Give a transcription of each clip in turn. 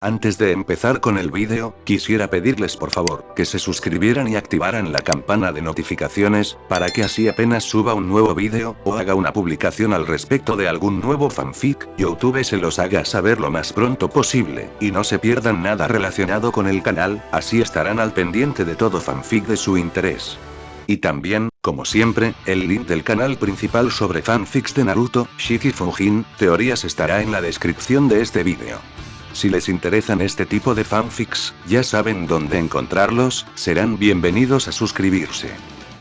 Antes de empezar con el vídeo, quisiera pedirles por favor, que se suscribieran y activaran la campana de notificaciones, para que así apenas suba un nuevo vídeo, o haga una publicación al respecto de algún nuevo fanfic, YouTube se los haga saber lo más pronto posible, y no se pierdan nada relacionado con el canal, así estarán al pendiente de todo fanfic de su interés. Y también, como siempre, el link del canal principal sobre fanfics de Naruto, Shiki Fujin, teorías estará en la descripción de este vídeo. Si les interesan este tipo de fanfics, ya saben dónde encontrarlos, serán bienvenidos a suscribirse.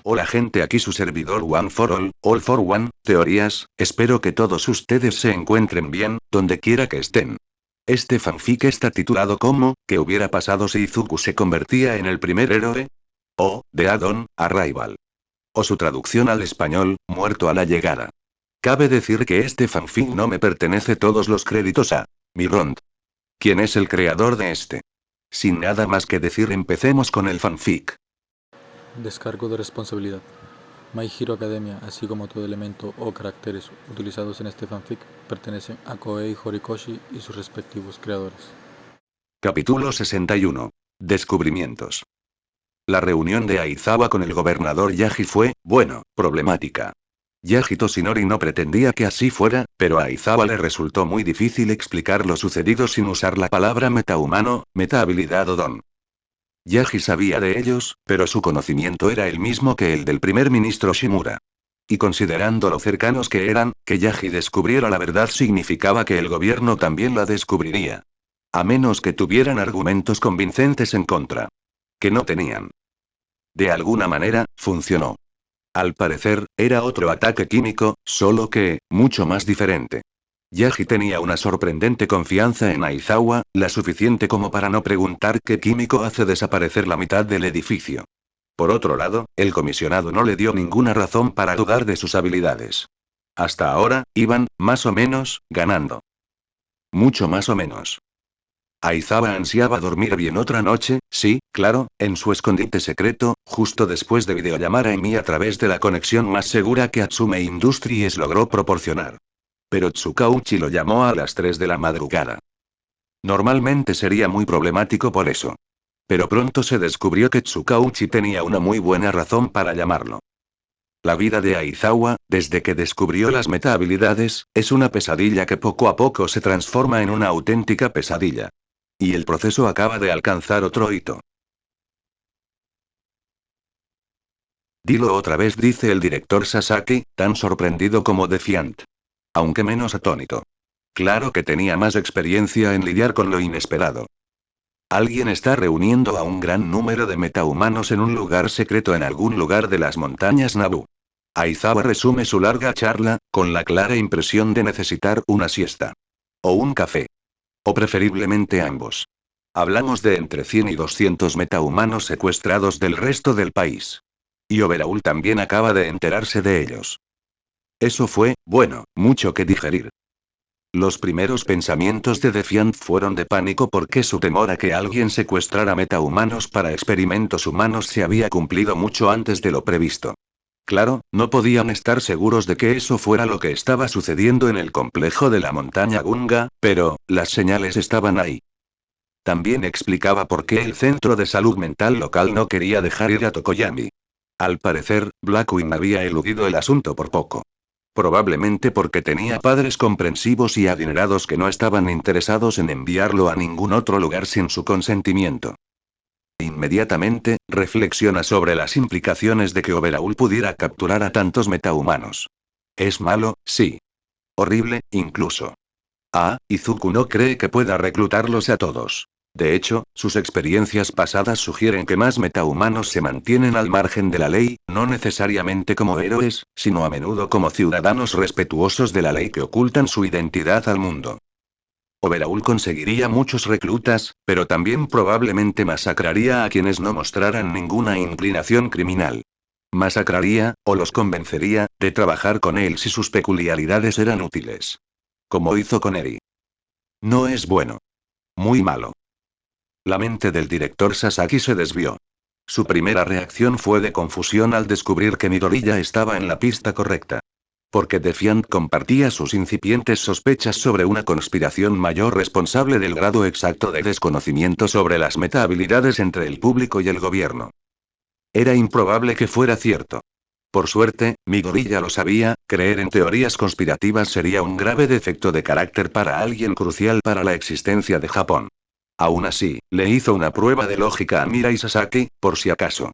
Hola gente, aquí su servidor One for All for One, teorías, espero que todos ustedes se encuentren bien, donde quiera que estén. Este fanfic está titulado como, ¿qué hubiera pasado si Izuku se convertía en el primer héroe? O, The Add-on Arrival. O su traducción al español, muerto a la llegada. Cabe decir que este fanfic no me pertenece todos los créditos a Mirond. ¿Quién es el creador de este? Sin nada más que decir, empecemos con el fanfic. Descargo de responsabilidad. My Hero Academia, así como todo elemento o caracteres utilizados en este fanfic, pertenecen a Koei Horikoshi y sus respectivos creadores. Capítulo 61. Descubrimientos. La reunión de Aizawa con el gobernador Yagi fue, bueno, problemática. Yagi Toshinori no pretendía que así fuera, pero a Aizawa le resultó muy difícil explicar lo sucedido sin usar la palabra metahumano, metahabilidad o don. Yagi sabía de ellos, pero su conocimiento era el mismo que el del primer ministro Shimura. Y considerando lo cercanos que eran, que Yagi descubriera la verdad significaba que el gobierno también la descubriría. A menos que tuvieran argumentos convincentes en contra. Que no tenían. De alguna manera, funcionó. Al parecer, era otro ataque químico, solo que, mucho más diferente. Yagi tenía una sorprendente confianza en Aizawa, la suficiente como para no preguntar qué químico hace desaparecer la mitad del edificio. Por otro lado, el comisionado no le dio ninguna razón para dudar de sus habilidades. Hasta ahora, iban, más o menos, ganando. Mucho más o menos. Aizawa ansiaba dormir bien otra noche, sí, claro, en su escondite secreto, justo después de videollamar a Emi a través de la conexión más segura que Atsume Industries logró proporcionar. Pero Tsukauchi lo llamó a las 3 de la madrugada. Normalmente sería muy problemático por eso. Pero pronto se descubrió que Tsukauchi tenía una muy buena razón para llamarlo. La vida de Aizawa, desde que descubrió las metahabilidades, es una pesadilla que poco a poco se transforma en una auténtica pesadilla. Y el proceso acaba de alcanzar otro hito. Dilo otra vez, dice el director Sasaki, tan sorprendido como defiant. Aunque menos atónito. Claro que tenía más experiencia en lidiar con lo inesperado. Alguien está reuniendo a un gran número de metahumanos en un lugar secreto en algún lugar de las montañas Naboo. Aizawa resume su larga charla, con la clara impresión de necesitar una siesta. O un café. O preferiblemente ambos. Hablamos de entre 100 y 200 metahumanos secuestrados del resto del país. Y Overhaul también acaba de enterarse de ellos. Eso fue, bueno, mucho que digerir. Los primeros pensamientos de Defiant fueron de pánico porque su temor a que alguien secuestrara metahumanos para experimentos humanos se había cumplido mucho antes de lo previsto. Claro, no podían estar seguros de que eso fuera lo que estaba sucediendo en el complejo de la montaña Gunga, pero, las señales estaban ahí. También explicaba por qué el centro de salud mental local no quería dejar ir a Tokoyami. Al parecer, Blackwing había eludido el asunto por poco. Probablemente porque tenía padres comprensivos y adinerados que no estaban interesados en enviarlo a ningún otro lugar sin su consentimiento. Inmediatamente, reflexiona sobre las implicaciones de que Overhaul pudiera capturar a tantos metahumanos. Es malo, sí. Horrible, incluso. Izuku no cree que pueda reclutarlos a todos. De hecho, sus experiencias pasadas sugieren que más metahumanos se mantienen al margen de la ley, no necesariamente como héroes, sino a menudo como ciudadanos respetuosos de la ley que ocultan su identidad al mundo. Overhaul conseguiría muchos reclutas, pero también probablemente masacraría a quienes no mostraran ninguna inclinación criminal. Masacraría, o los convencería, de trabajar con él si sus peculiaridades eran útiles. Como hizo con Eri. No es bueno. Muy malo. La mente del director Sasaki se desvió. Su primera reacción fue de confusión al descubrir que Midoriya estaba en la pista correcta. Porque Defiant compartía sus incipientes sospechas sobre una conspiración mayor responsable del grado exacto de desconocimiento sobre las metahabilidades entre el público y el gobierno. Era improbable que fuera cierto. Por suerte, mi gorilla lo sabía, creer en teorías conspirativas sería un grave defecto de carácter para alguien crucial para la existencia de Japón. Aún así, le hizo una prueba de lógica a Mirai Sasaki, por si acaso.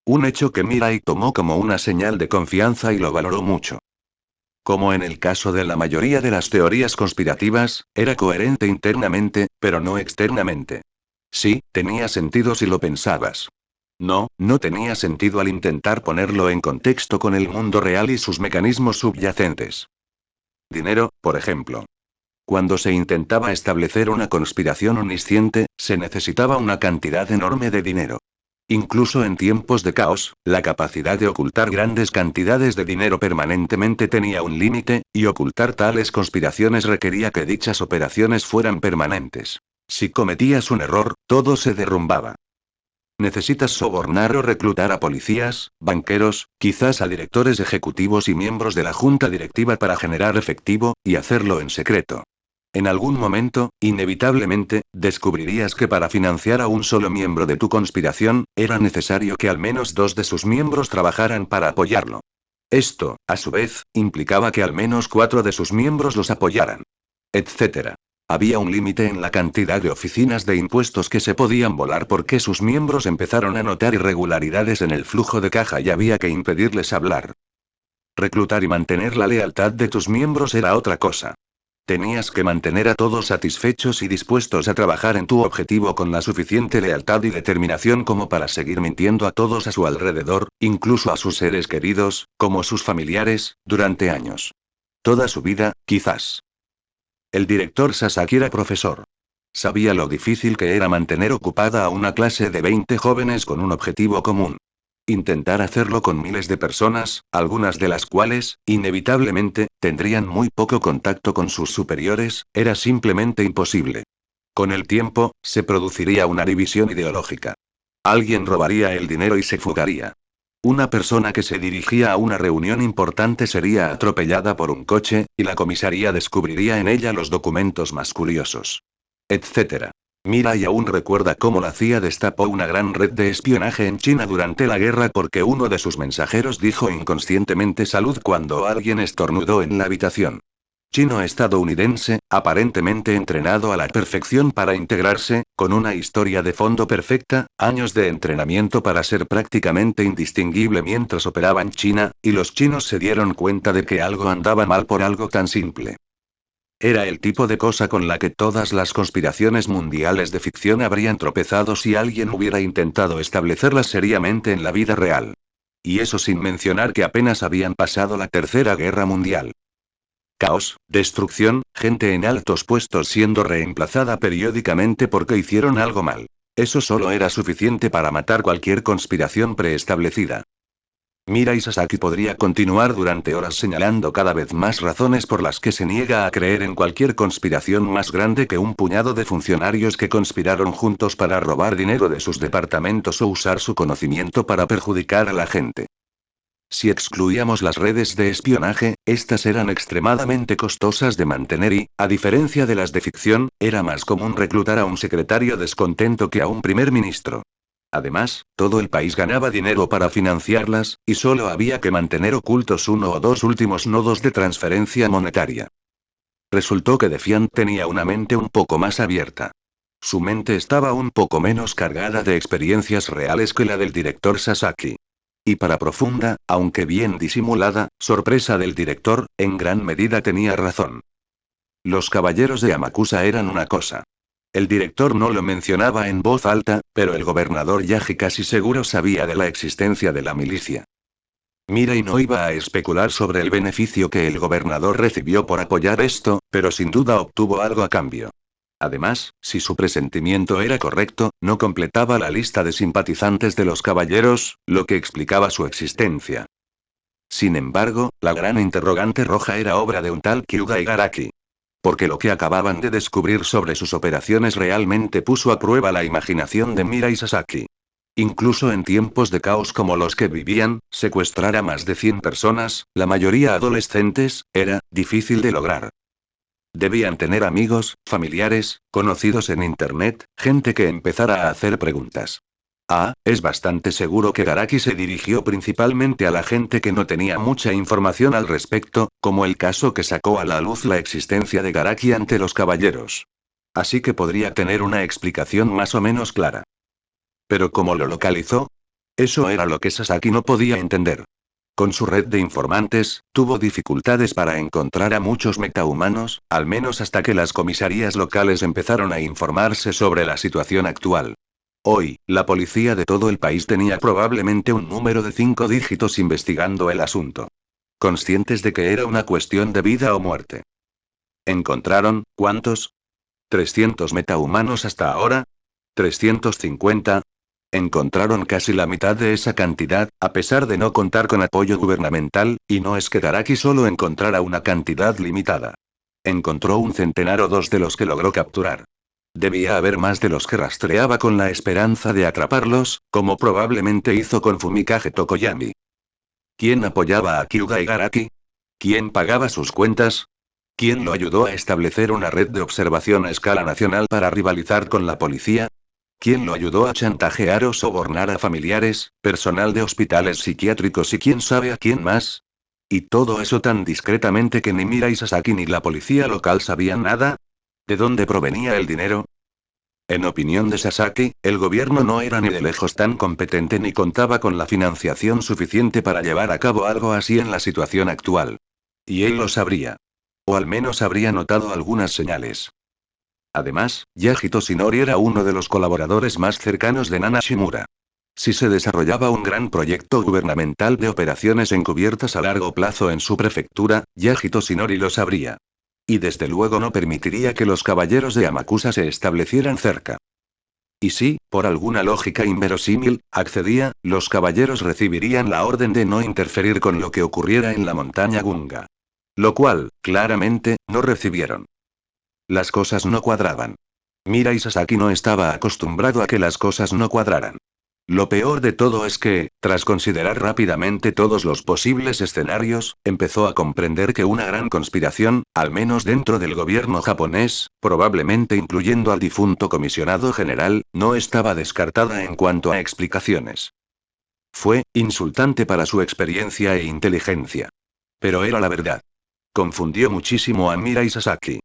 Un hecho que Mirai tomó como una señal de confianza y lo valoró mucho. Como en el caso de la mayoría de las teorías conspirativas, era coherente internamente, pero no externamente. Sí, tenía sentido si lo pensabas. No, no tenía sentido al intentar ponerlo en contexto con el mundo real y sus mecanismos subyacentes. Dinero, por ejemplo. Cuando se intentaba establecer una conspiración omnisciente, se necesitaba una cantidad enorme de dinero. Incluso en tiempos de caos, la capacidad de ocultar grandes cantidades de dinero permanentemente tenía un límite, y ocultar tales conspiraciones requería que dichas operaciones fueran permanentes. Si cometías un error, todo se derrumbaba. Necesitas sobornar o reclutar a policías, banqueros, quizás a directores ejecutivos y miembros de la junta directiva para generar efectivo, y hacerlo en secreto. En algún momento, inevitablemente, descubrirías que para financiar a un solo miembro de tu conspiración, era necesario que al menos 2 de sus miembros trabajaran para apoyarlo. Esto, a su vez, implicaba que al menos 4 de sus miembros los apoyaran. Etcétera. Había un límite en la cantidad de oficinas de impuestos que se podían volar porque sus miembros empezaron a notar irregularidades en el flujo de caja y había que impedirles hablar. Reclutar y mantener la lealtad de tus miembros era otra cosa. Tenías que mantener a todos satisfechos y dispuestos a trabajar en tu objetivo con la suficiente lealtad y determinación como para seguir mintiendo a todos a su alrededor, incluso a sus seres queridos, como sus familiares, durante años. Toda su vida, quizás. El director Sasaki era profesor. Sabía lo difícil que era mantener ocupada a una clase de 20 jóvenes con un objetivo común. Intentar hacerlo con miles de personas, algunas de las cuales, inevitablemente, tendrían muy poco contacto con sus superiores, era simplemente imposible. Con el tiempo, se produciría una división ideológica. Alguien robaría el dinero y se fugaría. Una persona que se dirigía a una reunión importante sería atropellada por un coche, y la comisaría descubriría en ella los documentos más curiosos. Etcétera. Mirai aún recuerda cómo la CIA destapó una gran red de espionaje en China durante la guerra porque uno de sus mensajeros dijo inconscientemente salud cuando alguien estornudó en la habitación. Chino estadounidense, aparentemente entrenado a la perfección para integrarse, con una historia de fondo perfecta, años de entrenamiento para ser prácticamente indistinguible mientras operaba en China, y los chinos se dieron cuenta de que algo andaba mal por algo tan simple. Era el tipo de cosa con la que todas las conspiraciones mundiales de ficción habrían tropezado si alguien hubiera intentado establecerlas seriamente en la vida real. Y eso sin mencionar que apenas habían pasado la Tercera Guerra Mundial. Caos, destrucción, gente en altos puestos siendo reemplazada periódicamente porque hicieron algo mal. Eso solo era suficiente para matar cualquier conspiración preestablecida. Mirai Sasaki podría continuar durante horas señalando cada vez más razones por las que se niega a creer en cualquier conspiración más grande que un puñado de funcionarios que conspiraron juntos para robar dinero de sus departamentos o usar su conocimiento para perjudicar a la gente. Si excluíamos las redes de espionaje, estas eran extremadamente costosas de mantener y, a diferencia de las de ficción, era más común reclutar a un secretario descontento que a un primer ministro. Además, todo el país ganaba dinero para financiarlas, y solo había que mantener ocultos uno o dos últimos nodos de transferencia monetaria. Resultó que Defiant tenía una mente un poco más abierta. Su mente estaba un poco menos cargada de experiencias reales que la del director Sasaki. Y para profunda, aunque bien disimulada, sorpresa del director, en gran medida tenía razón. Los caballeros de Amakusa eran una cosa. El director no lo mencionaba en voz alta, pero el gobernador Yaji casi seguro sabía de la existencia de la milicia. Mirai no iba a especular sobre el beneficio que el gobernador recibió por apoyar esto, pero sin duda obtuvo algo a cambio. Además, si su presentimiento era correcto, no completaba la lista de simpatizantes de los caballeros, lo que explicaba su existencia. Sin embargo, la gran interrogante roja era obra de un tal Kyuga Igaraki. Porque lo que acababan de descubrir sobre sus operaciones realmente puso a prueba la imaginación de Mirai Sasaki. Incluso en tiempos de caos como los que vivían, secuestrar a más de 100 personas, la mayoría adolescentes, era difícil de lograr. Debían tener amigos, familiares, conocidos en Internet, gente que empezara a hacer preguntas. Es bastante seguro que Garaki se dirigió principalmente a la gente que no tenía mucha información al respecto, como el caso que sacó a la luz la existencia de Garaki ante los caballeros. Así que podría tener una explicación más o menos clara. Pero ¿cómo lo localizó? Eso era lo que Sasaki no podía entender. Con su red de informantes, tuvo dificultades para encontrar a muchos metahumanos, al menos hasta que las comisarías locales empezaron a informarse sobre la situación actual. Hoy, la policía de todo el país tenía probablemente un número de 5 dígitos investigando el asunto. Conscientes de que era una cuestión de vida o muerte. ¿Encontraron, cuántos? 300 metahumanos hasta ahora. 350. Encontraron casi la mitad de esa cantidad, a pesar de no contar con apoyo gubernamental, y no es que Garaki solo encontrara una cantidad limitada. Encontró un centenar o dos de los que logró capturar. Debía haber más de los que rastreaba con la esperanza de atraparlos, como probablemente hizo con Fumikage Tokoyami. ¿Quién apoyaba a Kyuga y Garaki? ¿Quién pagaba sus cuentas? ¿Quién lo ayudó a establecer una red de observación a escala nacional para rivalizar con la policía? ¿Quién lo ayudó a chantajear o sobornar a familiares, personal de hospitales psiquiátricos y quién sabe a quién más? ¿Y todo eso tan discretamente que ni Mirai Sasaki ni la policía local sabían nada? ¿De dónde provenía el dinero? En opinión de Sasaki, el gobierno no era ni de lejos tan competente ni contaba con la financiación suficiente para llevar a cabo algo así en la situación actual. Y él lo sabría. O al menos habría notado algunas señales. Además, Yaji Toshinori era uno de los colaboradores más cercanos de Nana Shimura. Si se desarrollaba un gran proyecto gubernamental de operaciones encubiertas a largo plazo en su prefectura, Yaji Toshinori lo sabría. Y desde luego no permitiría que los caballeros de Amakusa se establecieran cerca. Y si, por alguna lógica inverosímil, accedía, los caballeros recibirían la orden de no interferir con lo que ocurriera en la montaña Gunga. Lo cual, claramente, no recibieron. Las cosas no cuadraban. Mirai Sasaki no estaba acostumbrado a que las cosas no cuadraran. Lo peor de todo es que, tras considerar rápidamente todos los posibles escenarios, empezó a comprender que una gran conspiración, al menos dentro del gobierno japonés, probablemente incluyendo al difunto comisionado general, no estaba descartada en cuanto a explicaciones. Fue insultante para su experiencia e inteligencia. Pero era la verdad. Confundió muchísimo a Mirai Sasaki.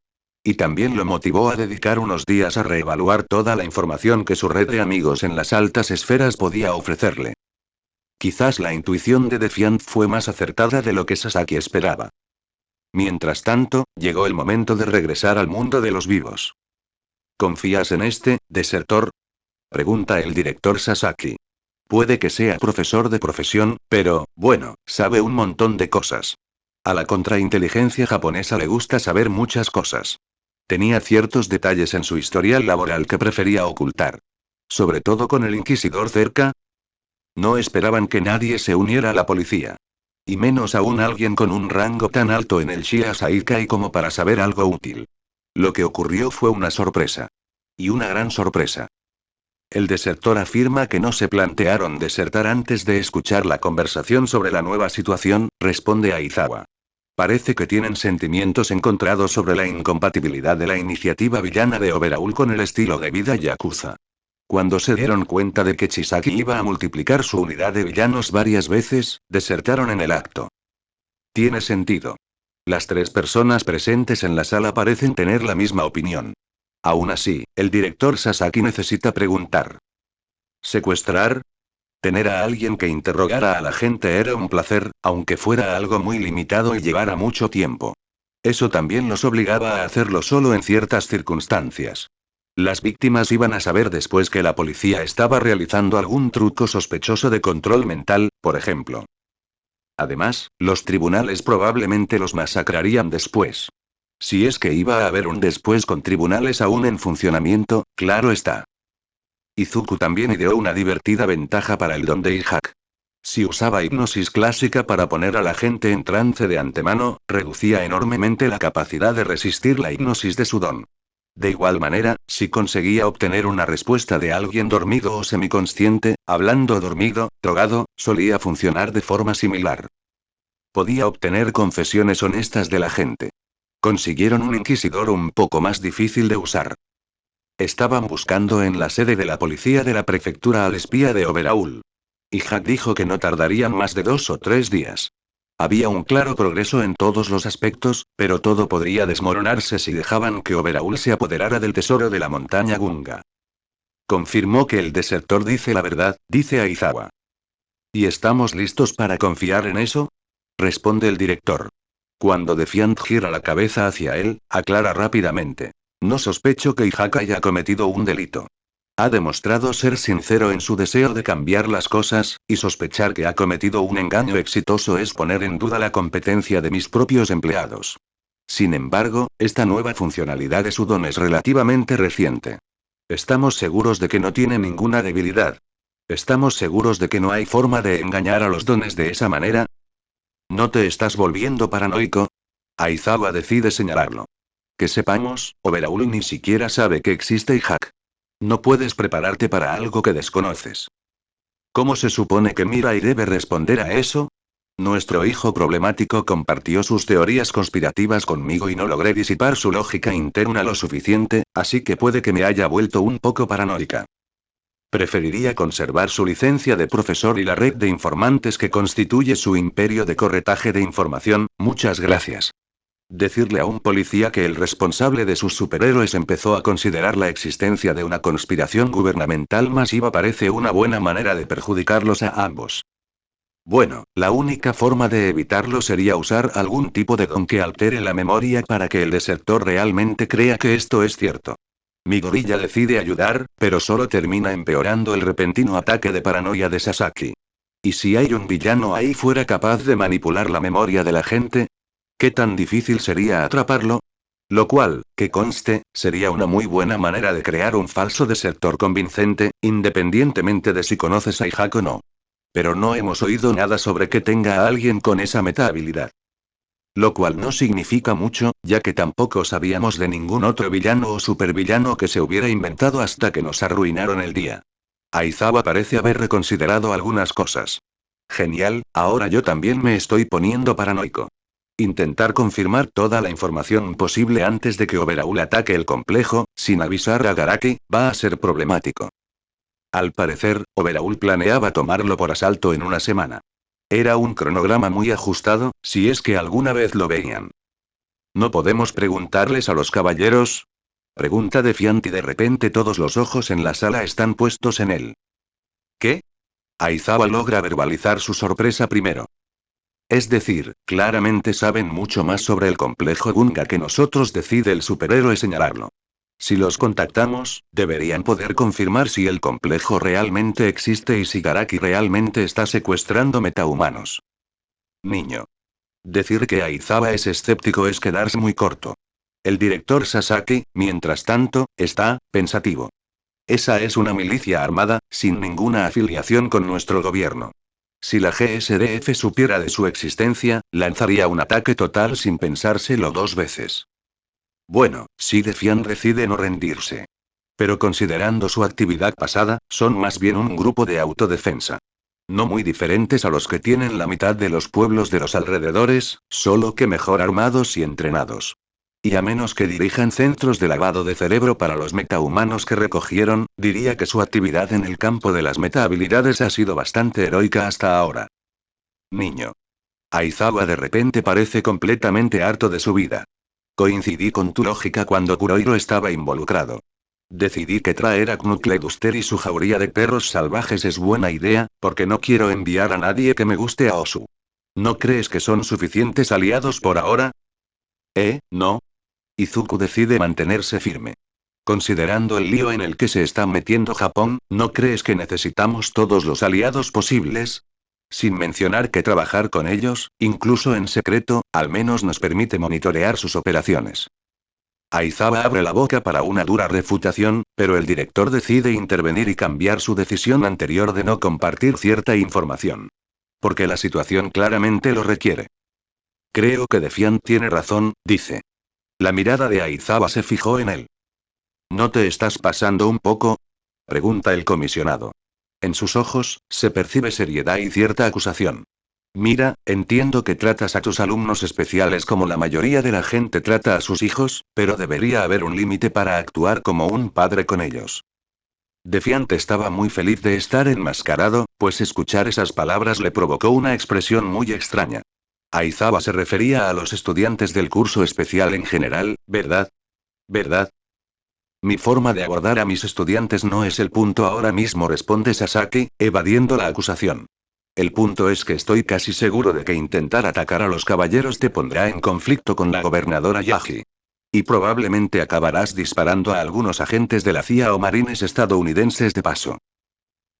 Y también lo motivó a dedicar unos días a reevaluar toda la información que su red de amigos en las altas esferas podía ofrecerle. Quizás la intuición de Defiant fue más acertada de lo que Sasaki esperaba. Mientras tanto, llegó el momento de regresar al mundo de los vivos. ¿Confías en este, desertor? Pregunta el director Sasaki. Puede que sea profesor de profesión, pero, bueno, sabe un montón de cosas. A la contrainteligencia japonesa le gusta saber muchas cosas. Tenía ciertos detalles en su historial laboral que prefería ocultar. Sobre todo con el inquisidor cerca. No esperaban que nadie se uniera a la policía. Y menos aún alguien con un rango tan alto en el Shia Saikai como para saber algo útil. Lo que ocurrió fue una sorpresa. Y una gran sorpresa. El desertor afirma que no se plantearon desertar antes de escuchar la conversación sobre la nueva situación, responde Aizawa. Parece que tienen sentimientos encontrados sobre la incompatibilidad de la iniciativa villana de Overhaul con el estilo de vida yakuza. Cuando se dieron cuenta de que Chisaki iba a multiplicar su unidad de villanos varias veces, desertaron en el acto. Tiene sentido. Las 3 personas presentes en la sala parecen tener la misma opinión. Aún así, el director Sasaki necesita preguntar. ¿Secuestrar? Tener a alguien que interrogara a la gente era un placer, aunque fuera algo muy limitado y llevara mucho tiempo. Eso también los obligaba a hacerlo solo en ciertas circunstancias. Las víctimas iban a saber después que la policía estaba realizando algún truco sospechoso de control mental, por ejemplo. Además, los tribunales probablemente los masacrarían después. Si es que iba a haber un después con tribunales aún en funcionamiento, claro está. Izuku también ideó una divertida ventaja para el don de Ihak. Si usaba hipnosis clásica para poner a la gente en trance de antemano, reducía enormemente la capacidad de resistir la hipnosis de su don. De igual manera, si conseguía obtener una respuesta de alguien dormido o semiconsciente, hablando dormido, drogado, solía funcionar de forma similar. Podía obtener confesiones honestas de la gente. Consiguieron un inquisidor un poco más difícil de usar. Estaban buscando en la sede de la policía de la prefectura al espía de Overaul. Y Jack dijo que no tardarían más de 2 o 3 días. Había un claro progreso en todos los aspectos, pero todo podría desmoronarse si dejaban que Overaul se apoderara del tesoro de la montaña Gunga. Confirmó que el desertor dice la verdad, dice Aizawa. ¿Y estamos listos para confiar en eso? Responde el director. Cuando Defiant gira la cabeza hacia él, aclara rápidamente. No sospecho que Ihaka haya cometido un delito. Ha demostrado ser sincero en su deseo de cambiar las cosas, y sospechar que ha cometido un engaño exitoso es poner en duda la competencia de mis propios empleados. Sin embargo, esta nueva funcionalidad de su don es relativamente reciente. Estamos seguros de que no tiene ninguna debilidad. ¿Estamos seguros de que no hay forma de engañar a los dones de esa manera? ¿No te estás volviendo paranoico? Aizawa decide señalarlo. Que sepamos, Overaul ni siquiera sabe que existe Ihak. No puedes prepararte para algo que desconoces. ¿Cómo se supone que Mirai debe responder a eso? Nuestro hijo problemático compartió sus teorías conspirativas conmigo y no logré disipar su lógica interna lo suficiente, así que puede que me haya vuelto un poco paranoica. Preferiría conservar su licencia de profesor y la red de informantes que constituye su imperio de corretaje de información, muchas gracias. Decirle a un policía que el responsable de sus superhéroes empezó a considerar la existencia de una conspiración gubernamental masiva parece una buena manera de perjudicarlos a ambos. Bueno, la única forma de evitarlo sería usar algún tipo de don que altere la memoria para que el desertor realmente crea que esto es cierto. Mi gorilla decide ayudar, pero solo termina empeorando el repentino ataque de paranoia de Sasaki. ¿Y si hay un villano ahí fuera capaz de manipular la memoria de la gente? ¿Qué tan difícil sería atraparlo? Lo cual, que conste, sería una muy buena manera de crear un falso desertor convincente, independientemente de si conoces a Ihak o no. Pero no hemos oído nada sobre que tenga a alguien con esa meta habilidad. Lo cual no significa mucho, ya que tampoco sabíamos de ningún otro villano o supervillano que se hubiera inventado hasta que nos arruinaron el día. Aizawa parece haber reconsiderado algunas cosas. Genial, ahora yo también me estoy poniendo paranoico. Intentar confirmar toda la información posible antes de que Overaul ataque el complejo, sin avisar a Garaki, va a ser problemático. Al parecer, Overaul planeaba tomarlo por asalto en una semana. Era un cronograma muy ajustado, si es que alguna vez lo veían. ¿No podemos preguntarles a los caballeros? Pregunta Defiant y de repente todos los ojos en la sala están puestos en él. ¿Qué? Aizawa logra verbalizar su sorpresa primero. Es decir, claramente saben mucho más sobre el complejo Gunga que nosotros, decide el superhéroe señalarlo. Si los contactamos, deberían poder confirmar si el complejo realmente existe y si Garaki realmente está secuestrando metahumanos. Niño. Decir que Aizawa es escéptico es quedarse muy corto. El director Sasaki, mientras tanto, está pensativo. Esa es una milicia armada, sin ninguna afiliación con nuestro gobierno. Si la GSDF supiera de su existencia, lanzaría un ataque total sin pensárselo 2 veces. Bueno, si Defiant decide no rendirse. Pero considerando su actividad pasada, son más bien un grupo de autodefensa. No muy diferentes a los que tienen la mitad de los pueblos de los alrededores, solo que mejor armados y entrenados. Y a menos que dirijan centros de lavado de cerebro para los metahumanos que recogieron, diría que su actividad en el campo de las metahabilidades ha sido bastante heroica hasta ahora. Niño. Aizawa de repente parece completamente harto de su vida. Coincidí con tu lógica cuando Kurohiro estaba involucrado. Decidí que traer a Knuckleduster y su jauría de perros salvajes es buena idea, porque no quiero enviar a nadie que me guste a Osu. ¿No crees que son suficientes aliados por ahora? No. Izuku decide mantenerse firme. Considerando el lío en el que se está metiendo Japón, ¿no crees que necesitamos todos los aliados posibles? Sin mencionar que trabajar con ellos, incluso en secreto, al menos nos permite monitorear sus operaciones. Aizawa abre la boca para una dura refutación, pero el director decide intervenir y cambiar su decisión anterior de no compartir cierta información. Porque la situación claramente lo requiere. Creo que Defiant tiene razón, dice. La mirada de Aizawa se fijó en él. ¿No te estás pasando un poco? Pregunta el comisionado. En sus ojos, se percibe seriedad y cierta acusación. Mira, entiendo que tratas a tus alumnos especiales como la mayoría de la gente trata a sus hijos, pero debería haber un límite para actuar como un padre con ellos. Defiant estaba muy feliz de estar enmascarado, pues escuchar esas palabras le provocó una expresión muy extraña. Aizawa se refería a los estudiantes del curso especial en general, ¿verdad? ¿Verdad? Mi forma de abordar a mis estudiantes no es el punto ahora mismo, responde Sasaki, evadiendo la acusación. El punto es que estoy casi seguro de que intentar atacar a los caballeros te pondrá en conflicto con la gobernadora Yaji. Y probablemente acabarás disparando a algunos agentes de la CIA o marines estadounidenses de paso.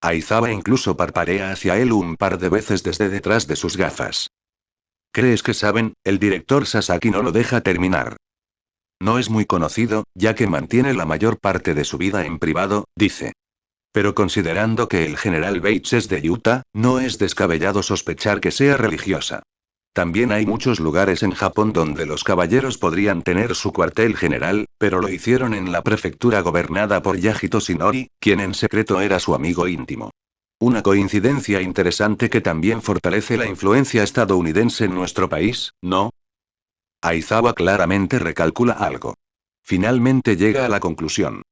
Aizawa incluso parparea hacia él un par de veces desde detrás de sus gafas. ¿Crees que saben? El director Sasaki no lo deja terminar. No es muy conocido, ya que mantiene la mayor parte de su vida en privado, dice. Pero considerando que el general Bates es de Utah, no es descabellado sospechar que sea religiosa. También hay muchos lugares en Japón donde los caballeros podrían tener su cuartel general, pero lo hicieron en la prefectura gobernada por Yaji Toshinori, quien en secreto era su amigo íntimo. Una coincidencia interesante que también fortalece la influencia estadounidense en nuestro país, ¿no? Aizawa claramente recalcula algo. Finalmente llega a la conclusión.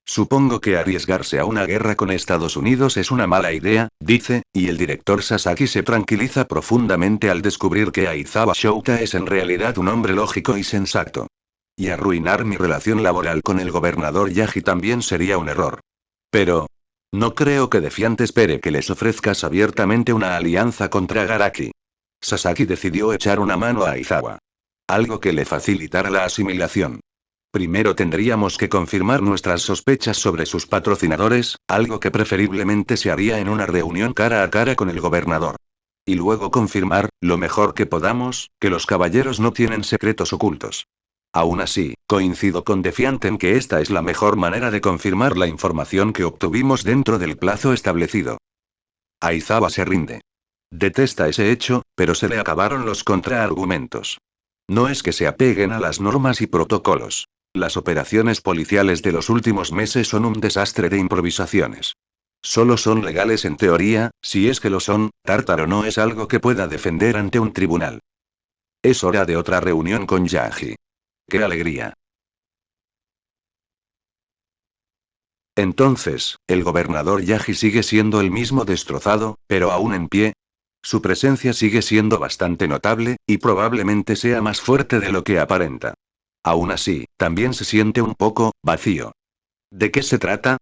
Supongo que arriesgarse a una guerra con Estados Unidos es una mala idea, dice, y el director Sasaki se tranquiliza profundamente al descubrir que Aizawa Shouta es en realidad un hombre lógico y sensato. Y arruinar mi relación laboral con el gobernador Yaji también sería un error. Pero... no creo que Defiant espere que les ofrezcas abiertamente una alianza contra Garaki. Sasaki decidió echar una mano a Aizawa. Algo que le facilitara la asimilación. Primero tendríamos que confirmar nuestras sospechas sobre sus patrocinadores, algo que preferiblemente se haría en una reunión cara a cara con el gobernador. Y luego confirmar, lo mejor que podamos, que los caballeros no tienen secretos ocultos. Aún así, coincido con Defiant en que esta es la mejor manera de confirmar la información que obtuvimos dentro del plazo establecido. Aizawa se rinde. Detesta ese hecho, pero se le acabaron los contraargumentos. No es que se apeguen a las normas y protocolos. Las operaciones policiales de los últimos meses son un desastre de improvisaciones. Solo son legales en teoría, si es que lo son, Tártaro no es algo que pueda defender ante un tribunal. Es hora de otra reunión con Yaji. ¡Qué alegría! Entonces, ¿el gobernador Yaji sigue siendo el mismo destrozado, pero aún en pie? Su presencia sigue siendo bastante notable, y probablemente sea más fuerte de lo que aparenta. Aún así, también se siente un poco vacío. ¿De qué se trata?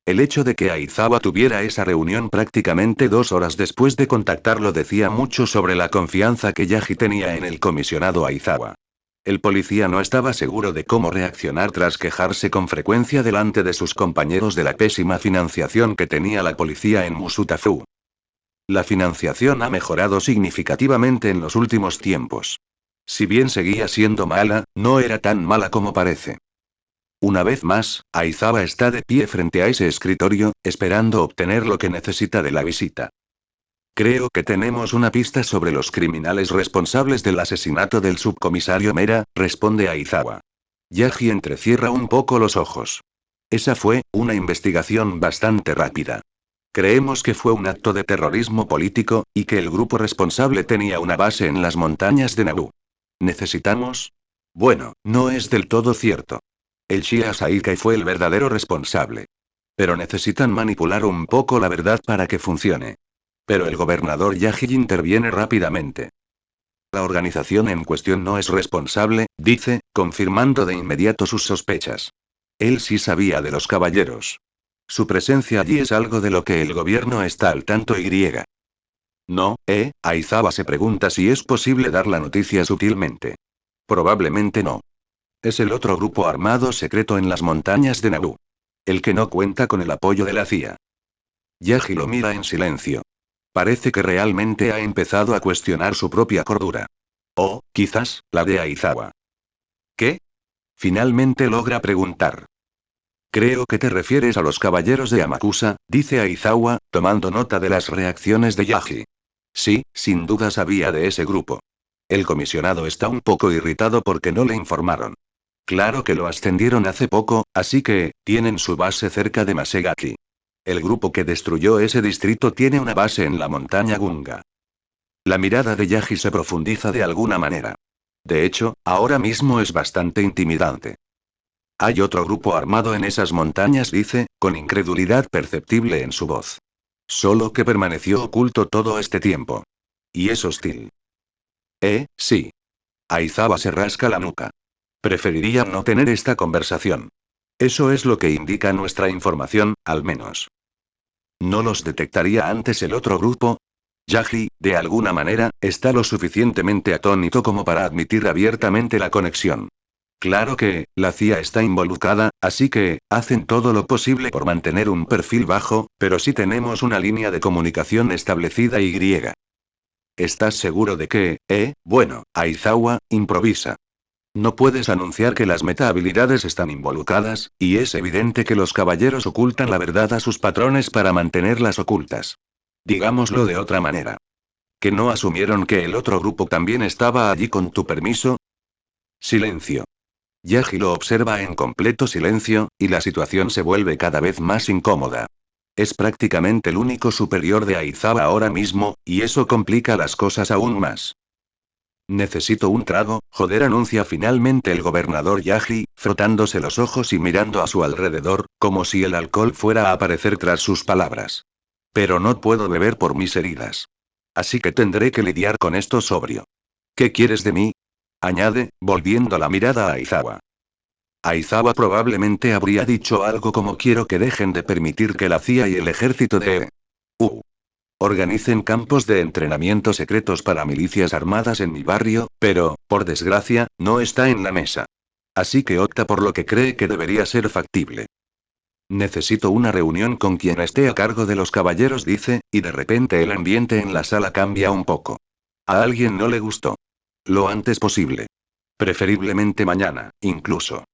El hecho de que Aizawa tuviera esa reunión prácticamente 2 horas después de contactarlo decía mucho sobre la confianza que Yaji tenía en el comisionado Aizawa. El policía no estaba seguro de cómo reaccionar tras quejarse con frecuencia delante de sus compañeros de la pésima financiación que tenía la policía en Musutafu. La financiación ha mejorado significativamente en los últimos tiempos. Si bien seguía siendo mala, no era tan mala como parece. Una vez más, Aizawa está de pie frente a ese escritorio, esperando obtener lo que necesita de la visita. Creo que tenemos una pista sobre los criminales responsables del asesinato del subcomisario Mera, responde Aizawa. Yaji entrecierra un poco los ojos. Esa fue una investigación bastante rápida. Creemos que fue un acto de terrorismo político, y que el grupo responsable tenía una base en las montañas de Naboo. ¿Necesitamos? Bueno, no es del todo cierto. El Shia Saikai fue el verdadero responsable. Pero necesitan manipular un poco la verdad para que funcione. Pero el gobernador Yaji interviene rápidamente. La organización en cuestión no es responsable, dice, confirmando de inmediato sus sospechas. Él sí sabía de los caballeros. Su presencia allí es algo de lo que el gobierno está al tanto y. No, Aizawa se pregunta si es posible dar la noticia sutilmente. Probablemente no. Es el otro grupo armado secreto en las montañas de Naboo. El que no cuenta con el apoyo de la CIA. Yaji lo mira en silencio. Parece que realmente ha empezado a cuestionar su propia cordura. O, quizás, la de Aizawa. ¿Qué? Finalmente logra preguntar. Creo que te refieres a los caballeros de Amakusa, dice Aizawa, tomando nota de las reacciones de Yaji. Sí, sin duda sabía de ese grupo. El comisionado está un poco irritado porque no le informaron. Claro que lo ascendieron hace poco, así que, tienen su base cerca de Masegaki. El grupo que destruyó ese distrito tiene una base en la montaña Gunga. La mirada de Yaji se profundiza de alguna manera. De hecho, ahora mismo es bastante intimidante. Hay otro grupo armado en esas montañas, dice, con incredulidad perceptible en su voz. Solo que permaneció oculto todo este tiempo. Y es hostil. Sí. Aizawa se rasca la nuca. Preferiría no tener esta conversación. Eso es lo que indica nuestra información, al menos. ¿No los detectaría antes el otro grupo? Yaji, de alguna manera, está lo suficientemente atónito como para admitir abiertamente la conexión. Claro que, la CIA está involucrada, así que, hacen todo lo posible por mantener un perfil bajo, pero sí tenemos una línea de comunicación establecida y. ¿Estás seguro de que, bueno, Aizawa, improvisa? No puedes anunciar que las meta-habilidades están involucradas, y es evidente que los caballeros ocultan la verdad a sus patrones para mantenerlas ocultas. Digámoslo de otra manera. ¿Que no asumieron que el otro grupo también estaba allí con tu permiso? Silencio. Yaji lo observa en completo silencio, y la situación se vuelve cada vez más incómoda. Es prácticamente el único superior de Aizawa ahora mismo, y eso complica las cosas aún más. Necesito un trago, joder, anuncia finalmente el gobernador Yaji, frotándose los ojos y mirando a su alrededor, como si el alcohol fuera a aparecer tras sus palabras. Pero no puedo beber por mis heridas. Así que tendré que lidiar con esto sobrio. ¿Qué quieres de mí? Añade, volviendo la mirada a Aizawa. Aizawa probablemente habría dicho algo como: quiero que dejen de permitir que la CIA y el ejército de organicen campos de entrenamiento secretos para milicias armadas en mi barrio, pero, por desgracia, no está en la mesa. Así que opta por lo que cree que debería ser factible. Necesito una reunión con quien esté a cargo de los caballeros, dice, y de repente el ambiente en la sala cambia un poco. A alguien no le gustó. Lo antes posible. Preferiblemente mañana, incluso.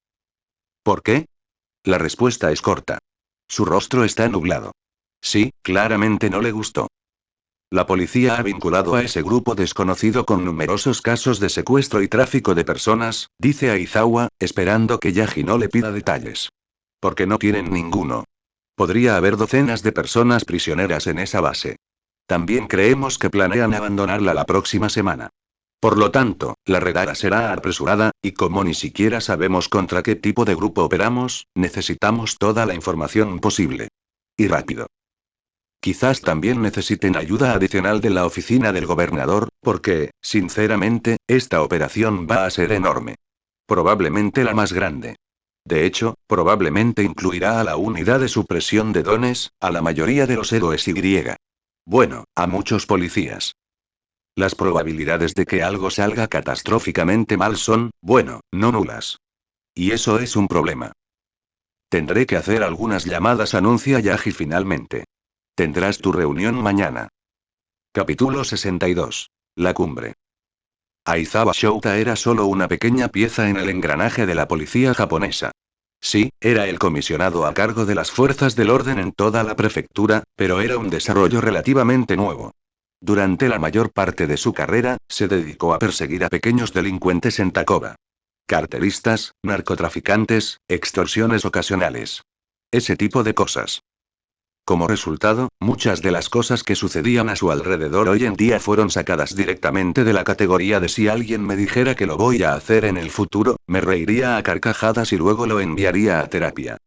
¿Por qué? La respuesta es corta. Su rostro está nublado. Sí, claramente no le gustó. La policía ha vinculado a ese grupo desconocido con numerosos casos de secuestro y tráfico de personas, dice Aizawa, esperando que Yaji no le pida detalles. Porque no tienen ninguno. Podría haber docenas de personas prisioneras en esa base. También creemos que planean abandonarla la próxima semana. Por lo tanto, la redada será apresurada, y como ni siquiera sabemos contra qué tipo de grupo operamos, necesitamos toda la información posible. Y rápido. Quizás también necesiten ayuda adicional de la oficina del gobernador, porque, sinceramente, esta operación va a ser enorme. Probablemente la más grande. De hecho, probablemente incluirá a la unidad de supresión de dones, a la mayoría de los héroes y. Bueno, a muchos policías. Las probabilidades de que algo salga catastróficamente mal son, bueno, no nulas. Y eso es un problema. Tendré que hacer algunas llamadas, anuncia Yaji finalmente. Tendrás tu reunión mañana. Capítulo 62. La cumbre. Aizawa Shouta era solo una pequeña pieza en el engranaje de la policía japonesa. Sí, era el comisionado a cargo de las fuerzas del orden en toda la prefectura, pero era un desarrollo relativamente nuevo. Durante la mayor parte de su carrera, se dedicó a perseguir a pequeños delincuentes en Takoba. Carteristas, narcotraficantes, extorsiones ocasionales. Ese tipo de cosas. Como resultado, muchas de las cosas que sucedían a su alrededor hoy en día fueron sacadas directamente de la categoría de si alguien me dijera que lo voy a hacer en el futuro, me reiría a carcajadas y luego lo enviaría a terapia.